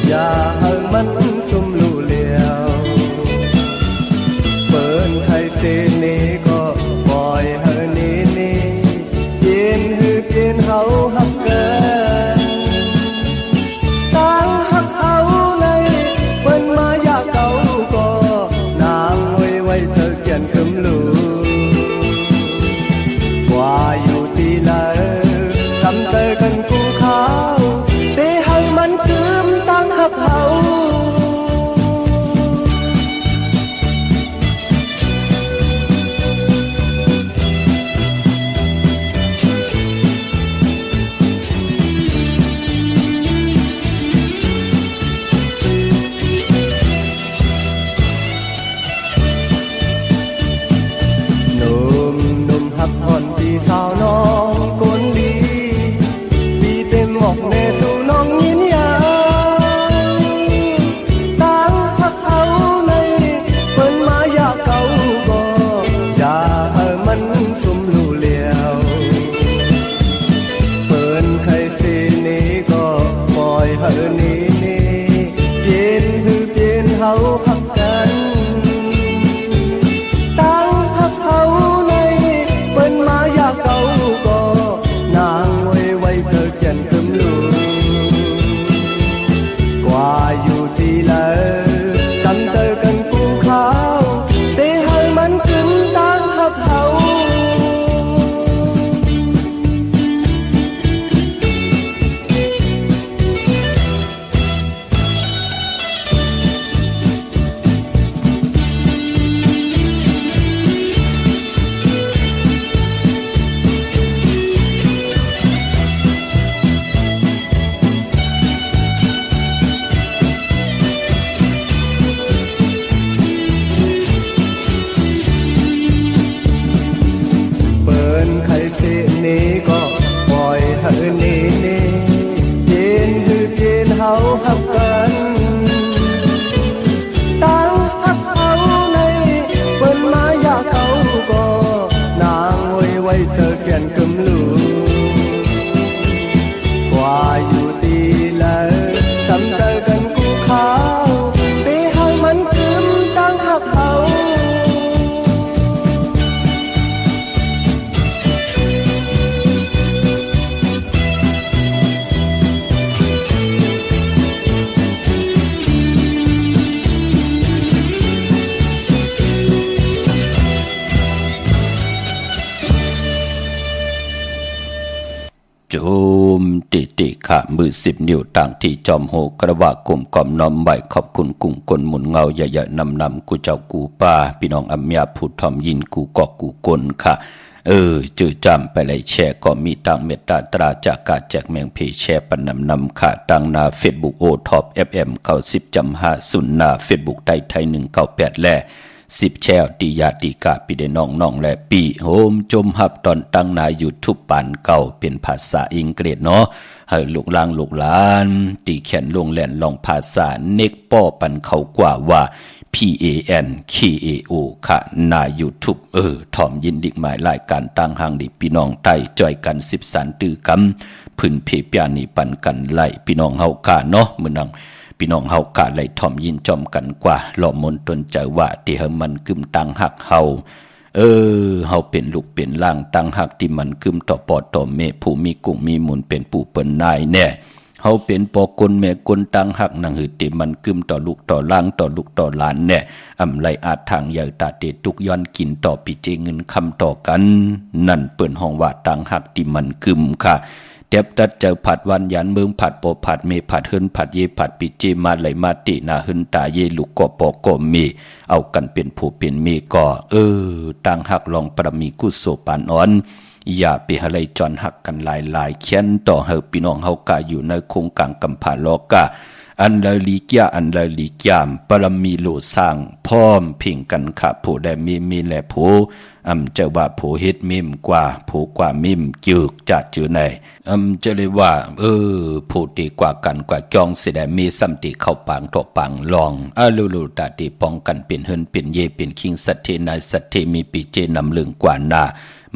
อย่าให้มันสุ่มลู่เลียวเปิ้นใครเสนี้ก็ปล่อยให้นี้เย็นหือเย็นเฮาหักเกินต่างหักเขาเปิ้นมาอยากเก่าก็นางไว้เธอเขียนกึมลูว่าอยู่ที่ไหนจำเจอกันกูเขาแต่ให้มันกึมตั้งหักเขาหักอ่อนพี่สาวน้องคนดีพี่เต็มหมอกแน่สู่น้องยินยาวต่างหักเอาในเปิ้นมาอยากเก่าก็อย่าให้มันสุ่มลู่เลียวเปิ้นใครสินี้ก็ปล่อยให้นี้เย็นคือเย็นเฮาหักกันอยู่ที่ไหนจำเจอกันกูเขาแต่ให้มันขึ้นตั้งหักเขา ติขามือ10 นิ้วต่างที่จอมโหกระว่ากลุ่มกอมน้อมไหวขอบคุณกุ้งกลหมุนเงาใหญ่ๆนำกูเจ้ากูป้าพี่น้องอำยาผู้ทอมยินกูกอกกูกลค่ะจือจำไปเลยแชร์ก็มีตังเมตตาตราจากการแจกแมงเพแชร์ปันนำค่ะตังนาเฟซบุ๊กโอท็อป FM 90.5นาเฟซบุ๊กไทย198และ10แชร์ตียาตีกาปีเดน้องและปีโฮมจมหับตอนตั้งนายูทูบปานเก่าเป็นภาษาอังกฤษเนาะให้ลูกหลานตีแขนลงแหลนลองภาษาเน็กป้อปันเขากว่าว่า PANKAO ค่ะนายูทูบถอมยินดิกหมายรายการตั้งห้างดิพี่น้องใต้จอยกัน10สันตือกำพื้นเพเปียนี่ปันกันไล่พี่น้องเฮากะเนาะมื้อนังพี่น้องเฮากะไล่ถอมยินจอมกันกว่าหล่อมนตนใจว่าที่เฮามันกึมตังหักเฮาเฮาเป็นลูกเป็นล่างตังหักที่มันกึมต่อปอต่อเมผู้มีกุ้งมีมุนเป็นปู่เปิ้นนายแน่เฮาเป็นปอกลแม่กลตังหักนังหือติมันกึมต่อลูกต่อล่างต่อลูกต่อหลานแน่อำไลอาจทางใหญ่ตาเตตุกย้อนกินต่อปิเจเงินคำต่อกันนั่นเปิ้นห้องว่าตังหักที่มันกึมค่ะเด็บตัดเจอผัดวันยันเมืองผัดปอผัดเมผัดเฮินผัดเยผัดปิเจมาไหลมาตินาเฮินตาเยลูกก็ปอก็มีเอากันเป็นผู้เป็นเมก็ตังหักลองประมีกุโสปานอ่อนอย่าไปหะไลจอนหักกันหลายเขียนต่อเฮาพี่น้องเฮากะอยู่ในโครงการกำผาโลกะอันละลีกยาอันละลีกยามปรมีโลสร้างพร้อมเพ่งกันค่ะผู้ได้มีและผู้เจ้าว่าผู้เฮ็ดมิมกว่าผู้กว่ามิมจึกจะจือไหนจะเลยว่าผู้ดีกว่ากันกว่าจองสิได้มีสัมติเข้าปางตอปางลองลูตาติป้องกันเป็นเฮินเป็นเยเป็นคิงสัตเทนายสัตเทมีปีเจนำลึงกว่าหน้า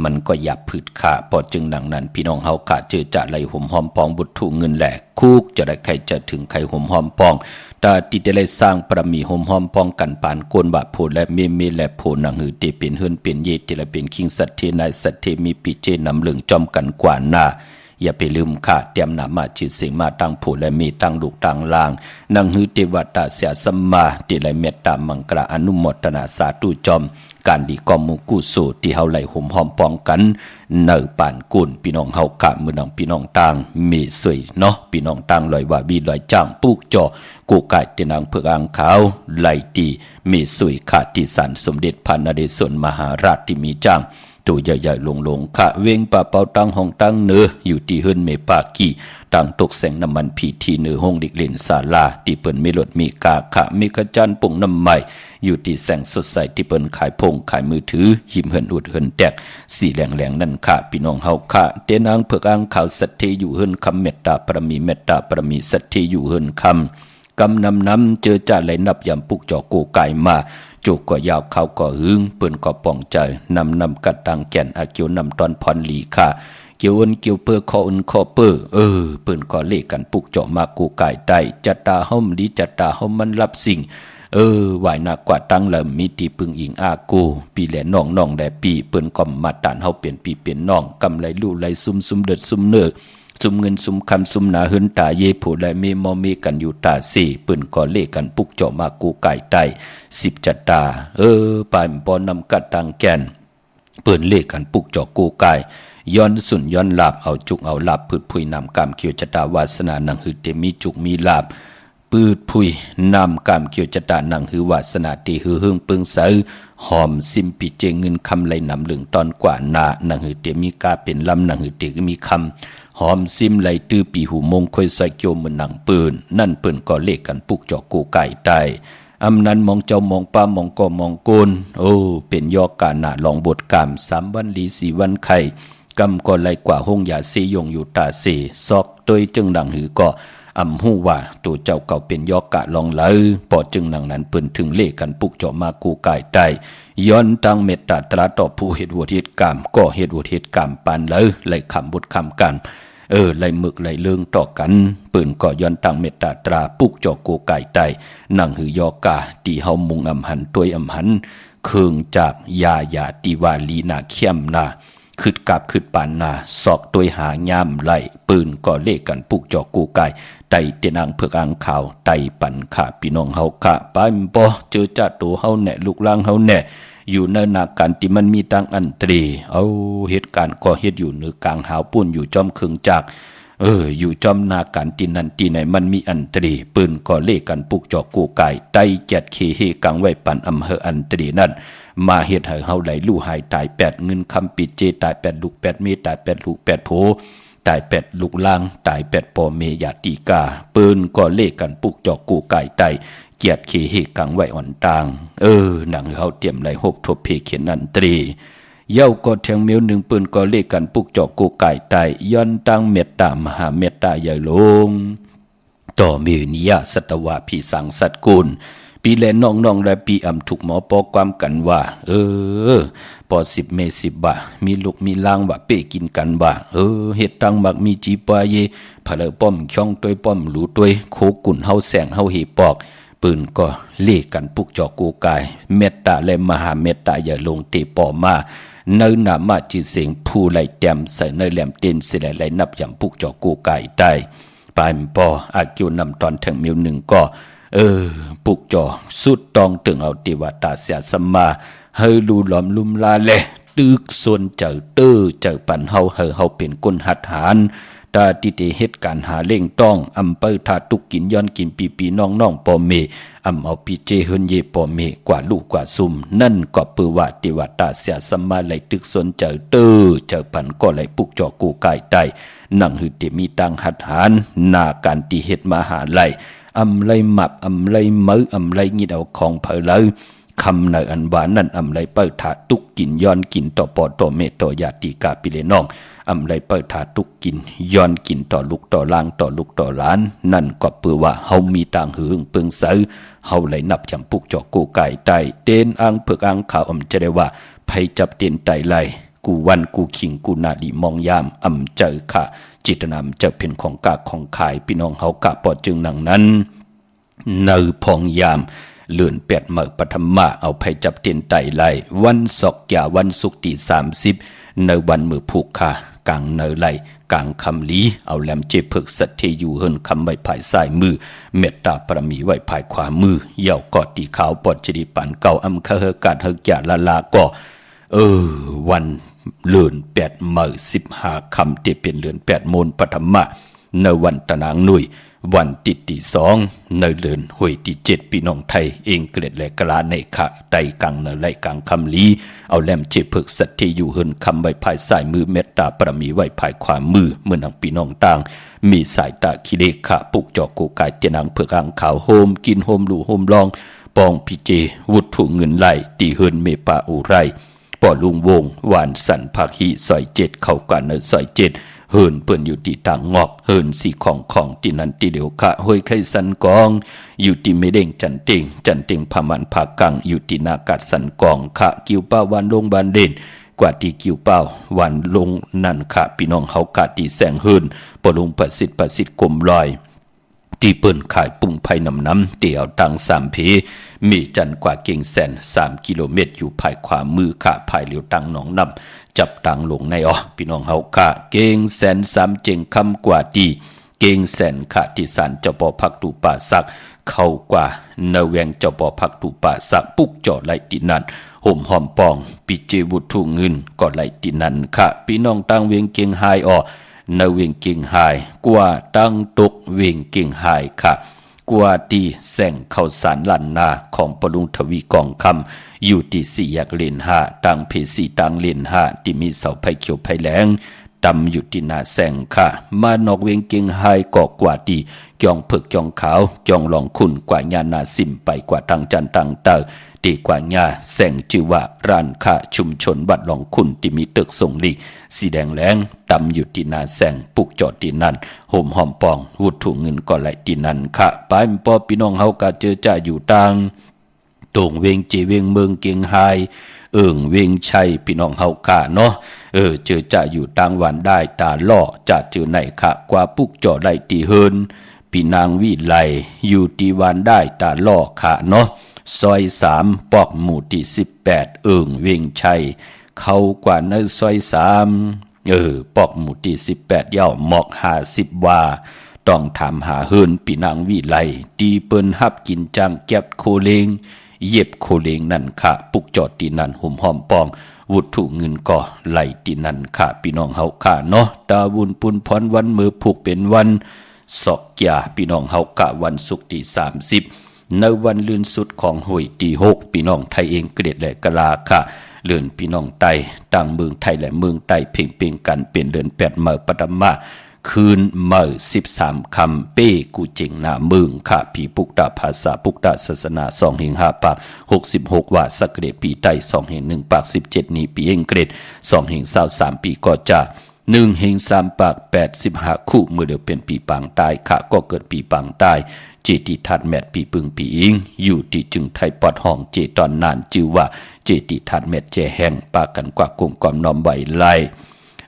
มันก็หยับผืดขาพอจึงดังนั้นพี่น้องเฮาขาเจอจะไหลห่มหอมปองบุตรถูเงินแหลกคุกจะได้ใครจะถึงใครห่มหอมปองตาติได้สร้างประมีห่มหอมปองกันปานโกนบาโพและเมและโพนังหือติเป็นเฮินเป็นเยติละเป็นคิงสัตเทนายสัตเทมีปีเจนำลึงจอมกันกว่าหน้าอย่าไปลืมค่ะเตรียมนามาจิตสิงมาตั้งผู้และมีตั้งลูกตั้งลางนังหือเทวตาเสียสัมมาติไหลเมตตามังกราอนุโมทนาสาธุจอมการดีกอมุกุสูที่เฮาไหลห่มหอมป้องกันเนื้อป่านกุนพี่น้องเฮากะมือนังพี่น้องต่างมีสวยเนาะพี่น้องต่างลอยว่าบีลอยจ้างปลูกจ่อกูไก่เตนางเผือกอ่างขาวไหลดีมีสวยขาดที่สันสมเด็จพระนเรศวรมหาราชที่มีจ้างตัวใหญ่ๆลงขะเวงป่าเป่าตั้งห้องตั้งเนื้ออยู่ที่เฮิรนเมปากีตั้งตกแสงน้ำมันพีทีเนื้อห้องดิกเล่นศาลาที่เปิ้นมีรถมีกาขะมีขจันปุ่งน้ำใหม่อยู่ที่แสงสดใสที่เปิ้นขายพงขายมือถือหิมเฮินอุดเฮินแตกสีแหลงนั่นค่ะพี่น้องเฮาค่ะเตนางเผือกอ่างขาวสัตเทอยู่เฮินคำเมตตาประมีเมตตาประมีสัตเทอยู่เฮินคำกำน้ำเจอจ่าไหลนับยำปุกจ่อโกไก่มาจุกก็ยาวเขาก็หึงเปิ้นก็ป้องใจนำกัดตังแก่นอาเกียวนำตอนพรหลีค่ะเกี่ยวเกี่ยวเปื้อคอคอเปื้อเปิ้นก็เลกันปุกเจาะมากูไก่ใต้จัตตาห้อมลีจัตตาห้อมมันรับสิ่งวายหนักกว่าตั้งเริ่มมีที่พึ่งอิงอากูปีแหลน้องแดปีเปิ้นก็มาตานเฮาเปลี่ยนปีเปลี่ยนน้องกำไรลู่ไหลซุ่มเดือดซุ่มเนื้อซุมเงินซุมคำซุมหนาเฮินตาเยผู้และเมมอมีกันอยู่ตาสี่ปืนก่อเลกันปุกเจาะมากูไก่ไต10จัตตาปานปอนำกัดตังแก่นปืนเลกันปุกเจาะกูไก่ย้อนสุนย้อนลาบเอาจุกเอาลาบพืชพุยนำกามเขียวจัตตาวาสนานังหือเตมีจุกมีลาบปืดพุยนำกามเขียวจัตตานังหือวาสนาตีหือหึงปึงเสอหอมซิมปิเจเงินคำไหลนำเหลืองตอนกว่านานังหือเตมีกาเป็นลำนังหือเตมีคำหอมซิมไหลตื้อปีหูมงคอยใส่เกี่ยวมือหนังปืนนั่นปืนก็เลขกันปุกเจาะกูไก่ใต้อำนั้นมองเจ้ามองป้ามองก็มองโกนเป็นยอกาหนาลองบทกรรม3 วันลี4 วันไข่กำก็ไหลกว่าห้องยาซียงอยู่ตาเสซอกโดยจึงดังหือก็หูว่าตัวเจ้าเก่าเป็นยอกะลองเลยปอจึงนังนั้นปืนถึงเลขกันปุกเจาะมากูไก่ใต้ย้อนตั้งเมตตาตราต่อผู้เหตุวัฏเหตุกรรมก็เหตุวัฏเหตุกรรมปานเลยไหลคำบทคำกันไหลหมึกไหลเลื่องต่อกันปืนก็ย้อนตั้งเมตตาตราปุกเจาะกูไก่ใต้นั่งหือยอกาตีเฮามุงอำหันตัวอำหันเคืองจากยาตีวาลีนาเข้มนาขึ้นกับขึ้นปานนาสอกตัวหางย่ำไหลปืนก็เลขกันปุกเจาะกูไก่ไตเตนางเผือกอ่างขาวไตปันขาพี่น้องเฮากะปานบ่เจอจัดตัวเฮาแน่ลูกล่างเฮาแน่อยู่ในนาการที่มันมีตังอันตรีเหตุการณ์ก็เฮ็ดอยู่เหนือกลางหาวปุ่นอยู่จอมเคืองจาก อยู่จอมนาการตีนันตีไหนมันมีอันตรีปืนก่อเล่กันปุกจอกกูไก่ไตแจดเคเฮกังไว้ปันอำเภออันตรีนั่นมาเฮ็ดให้เฮาไหลลู่หายตาย8เงินคำปิดเจตาย8ลูก8เมตาย8ลูก8โผตาย8ลูกล่างตาย8ปอเมยาตีกาปืนก่อเล่กันปุกจอกกูไก่ไตเกียดเคเฮกังไว้อ่อนตางหนังเฮาเตรียมไหลหกทบเพเขียนอันตรีเย้าก็แทงเมียวหนึ่งปืนก็เล่กันปุกจอกกูไก่ไตย้อนตั้งเมตตามหาเมตตาใหญ่ลงต่อมีนิยาสัตวะพี่สังสัตกุลปีแลน้องและปีอำถูกหมอปอความกันว่าปอ10 เม10 บามีลูกมีล่างว่าเป้กินกันว่าเฮ็ดตังมักมีจีปาเยพะเลป้อมช่องต้วยป้อมหลูต้วยโคกุ่นเฮาแสงเฮาเฮปอกปืนก็เล่กันปุกจอกกูกายเมตตาและมหาเมตตาอย่าลงเตปอมาเนินนามาจิเสียงผู้ไหลแต้มใส่เนยแหลมเต้นเสียไหลนับยำปุกจอกกูไก่ได้ปายปออากิวนำตอนถึงมิวหนึ่งก็ปุกจอสุดตองถึงเอาติวตาเสียสมาเฮลูหลอมลุมลาเลตึกส่วนเจอเจอปันเฮาเป็นกุนหัดหารตาติเตเหตุการหาเล่งต้องอำเภอทาตุกกินย้อนกินปีน้องปอเมอำเอาปีเจเฮินเยปอเมกว่าลูกกว่าซุมนั่นก็ปือว่าติวตาเสียสมาไหลตึกสนเจอเจอปันก็ไหลปุกจอกูกายได้นั่งหืดเตมีตังหัดหารนาการติเหตุมหาไหลอำไลหมับอำไลมืออำไลงีดเอาของเพลเลยคำในอันหวานนั่นอำไลเปิดถาตุกกินย้อนกินต่อปอต่อเมต่อยาติกาปิเลน้องอำไลเปิดถาตุกกินย้อนกินต่อลูกต่อล่างต่อลูกต่อหลานนั่นก็เปือว่าเฮามีต่างหืงเปิงเสือเฮาไหลนับจำปุกจอกกูไก่ไตเต้นอังเผือกอังขาวจะได้ว่าไผจับเต้นไตไหลกูวันกูขิงกูนาดีมองยามเจอค่ะจิตนามจะเป็นของกาของขายพี่น้องเฮากะปอจึงหนังนั้นเนอพองยามเลื่อน8 เมื่อปฐมะเอาไผจับเต้นไตไหลวันศอกยาวันศุกร์ที่30ในวันมือผูกค่ะกลางเนอไหลกลางคำลีเอาแหลมเจเพิกสัตเทอยู่เฮินคำไว้ภายซ้ายมือเมตตาปรมีไว้ภายขวามือเหย่ากอดตีขาวปอดจดีปันเก่าอำคเฮกาดเฮกยาลาก็วันเลื่อน8 เมื่อ15 คำที่เป็นเลื่อน8 โมนปฐมะในวันตะนางหนุ่ยวันติดที่2ในเดือนหวยที่7พี่น้องไทยเองเกล็ดและกะลาในขะไตกังในไหลกลางคำลีเอาแหลมเจเพิกสัตที่อยู่เฮินคำไว้ภายซ้ายมือเมตตาปรมีไว้ภายขวามือเมื่อนังพี่น้องต่างมีสายตาคิเลขะปุกจอกกูกายเตียนังเผือกอังขาวโฮมกินโฮมหลู่โฮมลองปองพิเจวุฒุเงินไหลตีเฮินเมปาอุไรป่อลุงวงหวานสันผักฮีซอย7เข้ากันในซอย7เฮินเปิ้นอยู่ที่ต่างงอกเฮินสีของที่นันติเดียวขะห้วยไข่สันกองอยู่ที่ไม่เด้งจันเต็งพมันผากังอยู่ที่นากัดสันกองขะกิ้วป้าวันลงบานเด่นกว่าที่กิ้วเป้าวันลงนั่นขะพี่น้องเฮากะที่แสงเฮินปลุงประสิทธิ์กลมลอยที่เปิ้นขายปุ่งไผ่น้ำเตี่ยวตัง3 เพมีจันกว่าเก่งแสน3 กิโลเมตรอยู่ภายขวามือขะภายเหลียวตังหนองน้ำจับตังลงในพี่น้องเฮาขะเก่งแสน3 เจงคำกว่าดีเก่งแสนขะที่ศาลเจ้าป่อพักตูป่าสักเข้ากว่าเนแวงเจ้าป่อพักตูป่าสักปุกจอไหลตินันห่มหอมปองปิเจวุฒุเงินก็ไหลตินันขะพี่น้องตังเวียงเก่งหายในเวียงเก่งหายกว่าตั้งตกเวียงเก่งหายค่ะกว่าที่แสงเข้าสารลันนาของปลุงทวีกองคำอยู่ที่4 แยกเลน5ตังเพสีตังเลน5ที่มีเสาไผ่เขียวไผ่แหลงตำอยู่ที่หน้าแสงค่ะมานอกเวียงเก่งหายก็กว่าที่จองเผือกจองขาวจองหลองคุณกว่าญานาสิมไปกว่าตังจันตังเตอดีกว่าญาแสงชื่อว่าร้านค้าชุมชนบัดหลองคุณที่มีตึกส่งลีสีแดงแหลงตำอยู่ที่หน้าแสงปุกจอดที่นั่นห่มหอมปองวุฒุเงินก็ไหลที่นั่นค่ะปายปอพี่น้องเฮากะเจอจ่าอยู่ตังตรงเวียงเจเวียงเมืองเก่งหายเวียงชัยพี่น้องเฮากะเนาะเจอจ่าอยู่ตังวันได้ตาล่อจะเจอไหนค่ะกว่าปุกจอไหลที่เฮินพี่นางวิไลอยู่ที่วันได้ตาล่อค่ะเนาะซอย3ปอกหมู่ที่18เวียงชัยเข้ากว่าในซอย3ปอกหมู่ที่18ย่าหมอก50 วาต้องถามหาเฮินปีนางวิไลตีเปิ้นฮับกินจังแก็บโคเลงเย็บโคเลงนั่นค่ะปุกจอดตีนั่นหุ่มหอมปอง วุถุเงินก็ไหลตีนั่นค่ะพี่น้องเฮาค่ะเนาะตาบุญปุนพรวันมือผูกเป็นวันสอกยาพี่น้องเฮากะวันศุกร์ที่30ในวันลื่นสุดของหวยที่6พี่น้องไทยเองเกลียดและกะลาค่ะเลื่อนพี่น้องไตต่างเมืองไทยและเมืองไตเพ่งกันเป็นเดือน8เมื่อปฐมคืนเมื่อ13คำเป้กูเจงหน้าเมืองค่ะผีปุกตาภาษาปุกตาศาสนา2แห่ง5ปาก66ว่าสักเกรดปีไต2แห่ง1ปาก17นี้ปีเองเกรด2แห่ง23ปีก็จะ1แห่ง3ปาก85คู่เมื่อเดียวเป็นปีปางตายค่ะก็เกิดปีปางตายเจติทัดแมดปีปึงปีอิงอยู่ที่จึงไทยปอดห้องเจตอนนานจื่อว่าเจติทัดแมดเจแห้งปากันกว่ากลุ่มกอมน้อมไหวไล่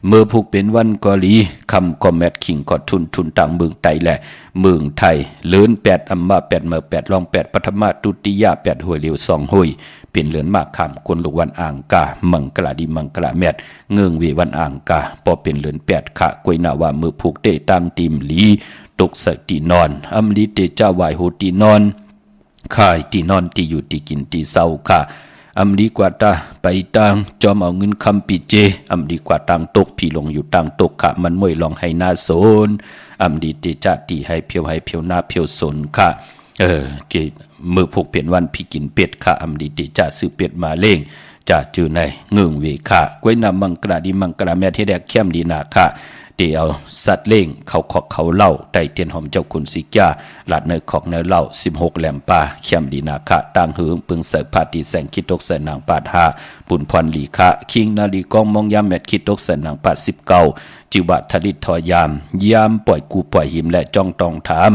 เมื่อผูกเป็นวันกอลีคำกอมแมดขิงกอดทุนต่างเมืองไทยและเมืองไทยเลื่อน8อัมมา8เมื่อ8รอง8ปฐมตุติยา8หวยเหลียว2หวยเป็นเลื่อนมากคำคนลูกวันอ่างกามังกลาดีมังกลาแมดเงืองเววันอ่างกาพอเป็นเลื่อน8ขะกวยนาว่ามือผูกเตตั้งติมหลีตกสตีนอนอำลิเตเจ้าวายโหตีนอนข่ายตีนอนตีอยู่ตีกินตีเศร้าค่ะอำลีกว่าตาไปตังจอมเอาเงินคำปีเจอำลีกว่าตังตกพี่ลงอยู่ตังตกค่ะมันมวยลองให้หน้าโซนอำลีเตจะตีให้เพียวหน้าเพียวสนค่ะเกมือผูกเปลี่ยนวันพี่กินเป็ดค่ะอำลีเตจะซื้อเป็ดมาเล่งจะจือในเงืองเวค่ะกวยนำมังกราดีมังกราแม่ที่แดกเข้มดีนาค่ะเดี๋ยวสัตว์เล่งเขาขอกเขาเล่าไตเตียนหอมเจ้าคุณสิกาหลาดเนยขอกเนยเล่า16แหลมป่าเข้มดีนาคะต่างหืงปึงเสพาตีแสงคิดตกใส่นางปาด5ปุ่นพรลีคะคิงนาลีกองมองยามแมดคิดตกใส่นางปาด19จิวะทลิตทอยามปล่อยกูปล่อยหิมและจ้องตองถาม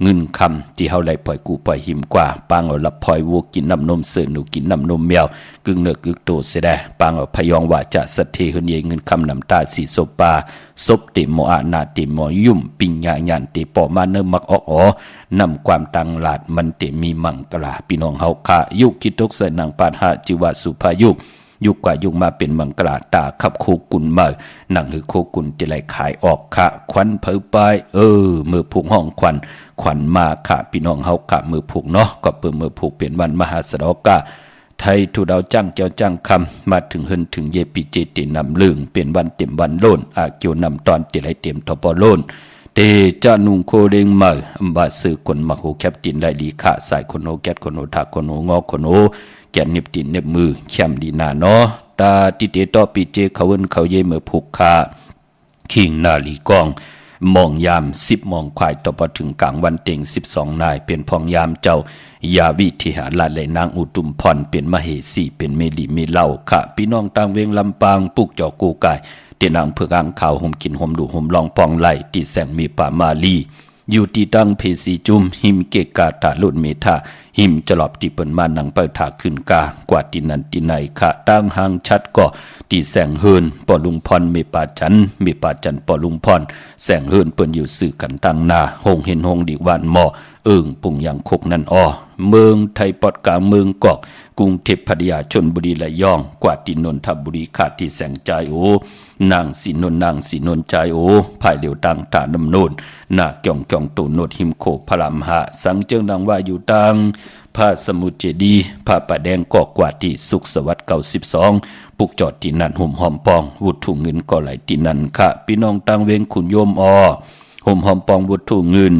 เงินคำที่เฮาไหลปล่อยกูปล่อยหิมกว่าปางเอาลับพลอยวัวกินน้ำนมเสือหนูกินน้ำนมแมวกึ่งเนื้อกึกโตเสดปางเอาพยองว่าจะสะเทเฮนเยเงินคำน้ำตาสีศพปาศพเตมออานาเตมอยุ่มปิญญาญาณเตปอมาเนมักนำความตังหลาดมันเตมีมังกลาพี่น้องเฮาค่ะยุคคิดตกใส่นางปาดหะจิวะสุภายุยุคกว่ายุคมาเป็นมังกลาตาขับโคกุลมาหนังหือโคกุลจะไหลขายออกค่ะควันเผยไปมือผูกห้องควันมาค่ะพี่น้องเฮาค่ะมือผูกเนาะก็เปิดมือผูกเปลี่ยนวันมหาสดกะไทยถูดาวจ้างเจ้าจ้างคำมาถึงถึงเยปีเจตินำลึงเปลี่ยนวันเต็มวันโลนอาเกียวนำตอนติไหลเต็มทปโลนเตจานุงโคเรงมาอัมบาสือคนมักโหแคปตินได้ดีค่ะสายคนโหแกดคนโหทักคนโหงอคนโหแกนนิบตินเน็บมือเข้มดีนาเนาะตาติเตต่อปีเจเขาเวินเขาเยมือผูกคาคิงนาลีกองมองยาม10มองควายต่อพอถึงกลางวันเต็ง12นายเป็นพองยามเจ้ายาวิทิหารลาดเลยนางอุตุมพรเป็นมเหสีเป็นเมลีเมเล่าค่ะพี่น้องต่างเวียงลำปางปุกจอกูกายเตนางเพื่ออ่างข่าวห่มกินห่มดูห่มลองปองไหลตีแสงมีป่ามาลีอยู่ที่ตั้งเพสีจุมหิมเกกาตาลุนเมธาหิมจลอบตีเปินมานังเปิดถาขึ้นกากว่าตินันติไหนค่ะตั้งหางชัดก็ตีแสงเฮินปอลุงพรเมปาจันปอลุงพรแสงเฮินเปิ้นอยู่สื่อกันตั้งนาหงเห็นหงดีวานหมอปุ่งอย่างคกนั่นเมืองไทยปอดกลางเมืองกอกกรุงเทพพัทยาชลบุรีและย่องกว่าตินนทบุรีขาดที่แสงใจนางสีนนใจภายเดียวตังตาดำโนนหน้าเกี่ยงตูโนดหิมโคพระรามหาสังเจิงดังว่าอยู่ตังพระสมุทรเจดีพระป่าแดงกอกกว่าที่สุขสวัสดิ์92ปุกจอดที่นั่นห่มหอมปองวุฒุเงินก็ไหลที่นั่นค่ะพี่น้องตังเวงขุนโยมห่มหอมปองวุฒุเงิน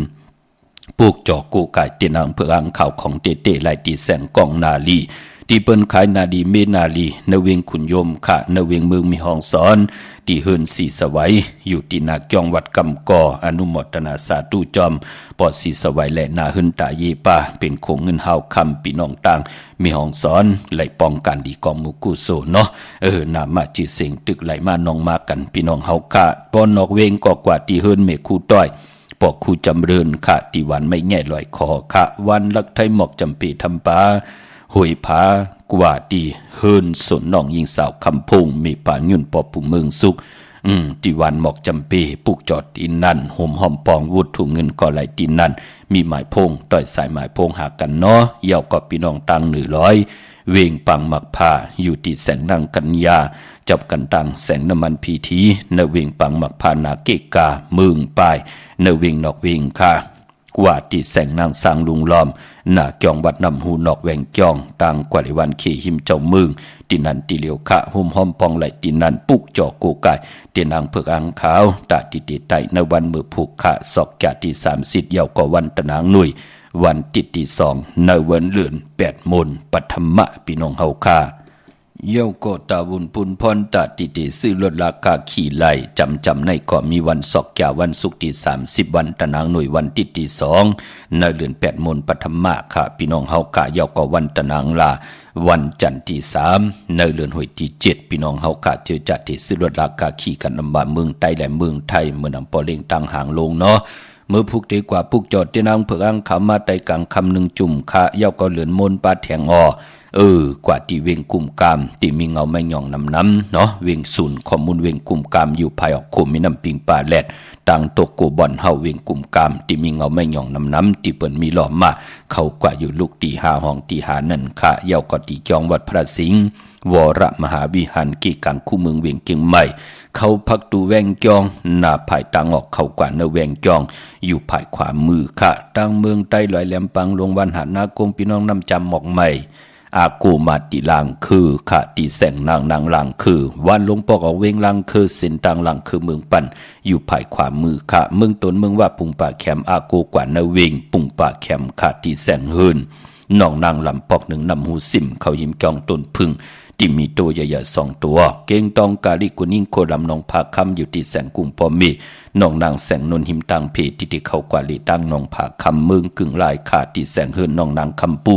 ปุกจอกูกายเตียนางเพื่ออ่างข่าวของเตไหลตีแสงกองนาลีที่เปิ้นขายนาดีเมนาลีนเวงขุนโยมค่ะนเวงเมืองมีห้องสอนที่เฮินสีสวัยอยู่ที่นาเกียงวัดกำกออนุโมทนาสาธุจอมปอดสีสวัยและนาเฮินตาเยป่าเป็นโคงเงินเฮาคำปีน้องต่างมีห้องสอนไหลป้องกันดีกองมุกุโซเนาะนามาจือเสียงตึกไหลมาน้องมากันพี่น้องเฮาค่ะปอนนอกเวงก็กว่าที่เฮินเมคูต้อยปอกคูจำเริญค่ะที่วันไม่แง่ลอยคอค่ะวันลักไทยหมอกจำปีทำปาหวยผากว่าดีเฮินสนน้องยิงสาวคำพงมีป่ายุ่นปอผู้เมืองสุขที่วันหมอกจำปีปุกจอดอินนั่นห่มหอมปองวุฒถุเงินก็ไหลตีนั่นมีหมายพงต่อยสายหมายพงหากันเนาะเย่าก็พี่น้องตัง100เวงปังหมักผ้าอยู่ที่แสงนางกัญญาจับกันตังแสงน้ำมันพีทีเนเวงปังหมักผ้านาเกกาเมืองปลายเนเวงนอกเวงค่ะ กว่าที่แสงนางสร้างลุงล้อมหน้าเกียงวัดนำหูนอกแหวงเกียงต่างกว่าในวันขี่หิมเจ้ามึงตินันติเหลียวขะหุ่มหอมปองไหลตินันปุกจอกกูกายเตียนางเผือกอังขาวตาติติไตในวันมือผูกขะศอกกะที่30เยาวกว่าวันตะนางหนุ่ยวันติดที่2ในวันเลือน8 มนปัทมะพี่น้องเฮาคาเยี่ยวโกตาวุนพุนพรตาติติซื้อลดราคาขี่ไหลจำในก็มีวันศอกแก่วันศุกร์ที่30วันตะนางหน่วยวันติดที่2ในเดือน8 มนปัทมะค่ะพี่น้องเฮากะเยี่ยวก็วันตะนางลาวันจันทร์ที่3ในเดือนหวยที่7พี่น้องเฮากะเจอจัดที่ซื้อลดราคาขี่กันนำบาเมืองใต้และเมืองไทยเมื่อนำปอเล่งตั้งหางลงเนาะเมื่อพุกดีกว่าพุกจอดที่นางเผือกอังขามาไตกลางคำหนึ่งจุ่มค่ะเยี่ยวก็เหลือนมนปลาแทงกว่าที่เวงกุ่มกามที่มีเงาไม่หย่องน้ำเนาะเวงศูนย์ข้อมูลเวงกุ่มกามอยู่ภายออกโคมีน้ำปิงปลาแลดต่างตกโกบอนเฮาเวงกุ่มกามที่มีเงาไม่หย่องน้ำที่เปิ้นมีหล่อมาเขากว่าอยู่ลูกตีหาห้องตีหานั่นค่ะเย้าก็ตีจองวัดพระสิงห์วรมหาวิหารกีกังคู่เมืองเวียงเกียงใหม่เขาพักตูแวงจองหน้าภายต่างออกเขากว่าเนแวงจองอยู่ภายขวามือค่ะตั้งเมืองใต้ลอยแหลมปังลงวันหาหน้ากงพี่น้องนำจำหมอกใหม่อากูมาติลางคือค่ะตีแสงนางลางคือวันลงปอกเอาเวงลางคือเส้นต่างลางคือเมืองปั่นอยู่ภายขวามือค่ะเมืองตนเมืองว่าปุงป่าแคมอากูกว่าเนเวงปุงป่าแคมค่ะตีแสงเฮินน้องนางลำปอกหนึ่งนำหูสิมเขายิ้มจองต้นพึ่งที่มีตัวใหญ่ๆ2 ตัวเก่งตองกาลิกุนิ่งโคลำนองพาคำอยู่ที่แสงกุ่มพอมีน้องนางแสงนนหิมตังเพที่เขากว่าลีตั้งน้องผาคำเมืองกึ่งลายขาดที่แสงเฮินน้องนางคำปู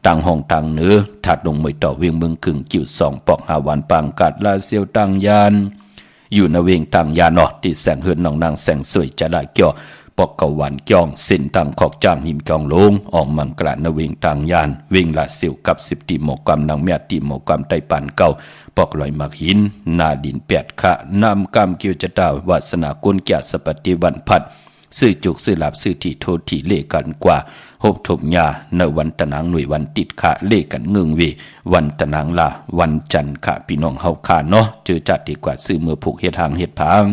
ต่างห้องต่างเหนือถัดลงมวยต่อเวียงเมืองกึ่งกิ่ว2 ปอกหาวันปางกัดลาเซียวต่างยานอยู่ในเวียงต่างยานที่แสงเฮินน้องนางแสงสวยจะได้เกี่ยวปอกกวันเกี่ยงเส้นต่างขอกจางหิมจองลงออกมังกระนเวงต่างยานเวงลาเซียวกับ10ตีหมกความนางเมียตีหมกความไตปานเก่าปอกลอยมักหินนาดิน8ค่ะนำกำเกี่ยวจะดาววาสนากุลแก่สปฏิวันพัดซื้อจุกซื้อหลับซื้อที่โทษที่เลกันกว่าหบถมยาในวันตะนางหน่วยวันติดค่ะเลกันเงืองวีวันตะนางลาวันจันทร์ค่ะพี่น้องเฮาค่ะเนาะเจอจัดดีกว่าซื้อมือผูกเฮ็ดทางเฮ็ดพัง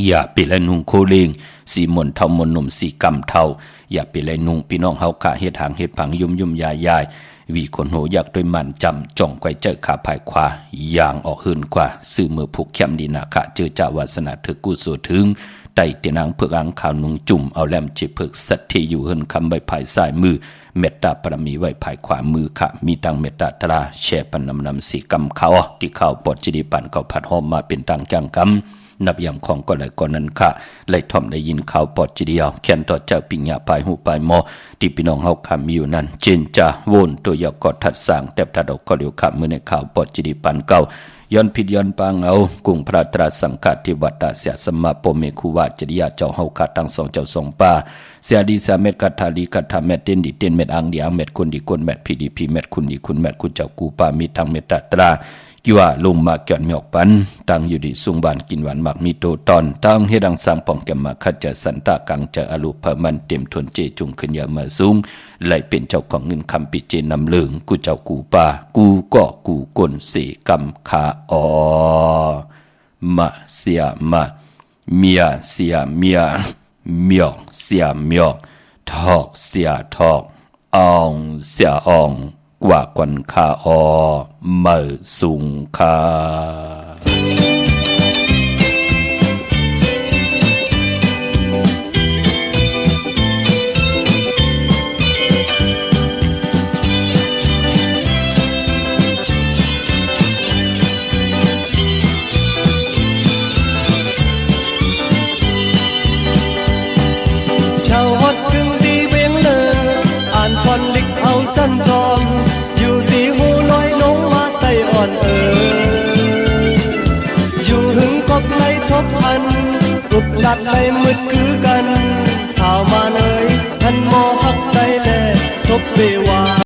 อย่าไปละนุงโคเลงสีมนเท่ามนหนุ่มสีกำเท่าอย่าไปละนุงพี่น้องเฮาค่ะเฮ็ดทางเฮ็ดพังยุ่มยายวีคนโหอยากด้วยมันจำจ่องไกวเจอขาภายขวาอย่างออกหืนกว่าซื้อมือผูกแคมดีนาค่ะเจอจ่าวาสนาถึกกุศลถึงไต่เตียนางเผือกอังขาวนุงจุ่มเอาแหลมจิเผือกสัตที่อยู่หืนคำใบภายซ้ายมือเมตตาปรมีไว้ภายขวามือค่ะมีตังเมตตาตราแช่ปันนำสีกำเขาที่เข้าปอดจิดีปันเขาผัดหอมมาเป็นตังจังกำนับอย่างของก็เลยก่อนนั้นค่ะไล่ท่อมได้ยินข่าวปอดจีเดียวแขนต่อเจ้าปิญญาปลายหูปลายหมอที่พี่น้องเฮาคำมีอยู่นั้นเจนจ่าโวนตัวยากอดทัดสร้างแต่ทัดอกก็เดียวขับมือในข่าวปอดจีดีปันเก่าย้อนผิดย้อนปางเอากุ้งพระตราสังฆที่วัดตาเสียสมมาโปเมคุวาจริยาเจ้าเฮาขาตั้ง2 เจ้า2 ป่าเสียดีสาเม็ดกัทธาลีกัทธาเม็ดเต้นดีเต้นเม็ดอังดีอังเม็ดคนดีคนเม็ดพีดีพีเม็ดคุณดีคุณเม็ดคุณเจ้ากูป่ามีทางเม็ดตรากิว่าลงมาเกี่ยนหยอกปันตั้งอยู่ดีสุงบานกินหวานหมักมีโตตอนตั้งให้ดังสร้างปองแกมมาขัดจะสันตากังจะอรุพมันเต็มทนเจจุงขึ้นยามาสูงไหลเป็นเจ้าของเงินคำปิเจนำเลืองกูเจ้ากูป่ากูก็กูกลเสกำขามาเสียมาเมียเสียเมียเมียเสียเมียทอกเสียทอกอองเสียอองกว่าควันคาเมื่อสุงคาชาวฮอดถึงดีเวียงเลยอ่านฟอนลิกเอาจันจอมอยู่ดีหูลอยลงมาไต้อ่อนอยู่หึงก็ไกลทบพันกุบลัดไหลมืดคือกันสาวมาเลยท่านมอหักใจแลศพเววา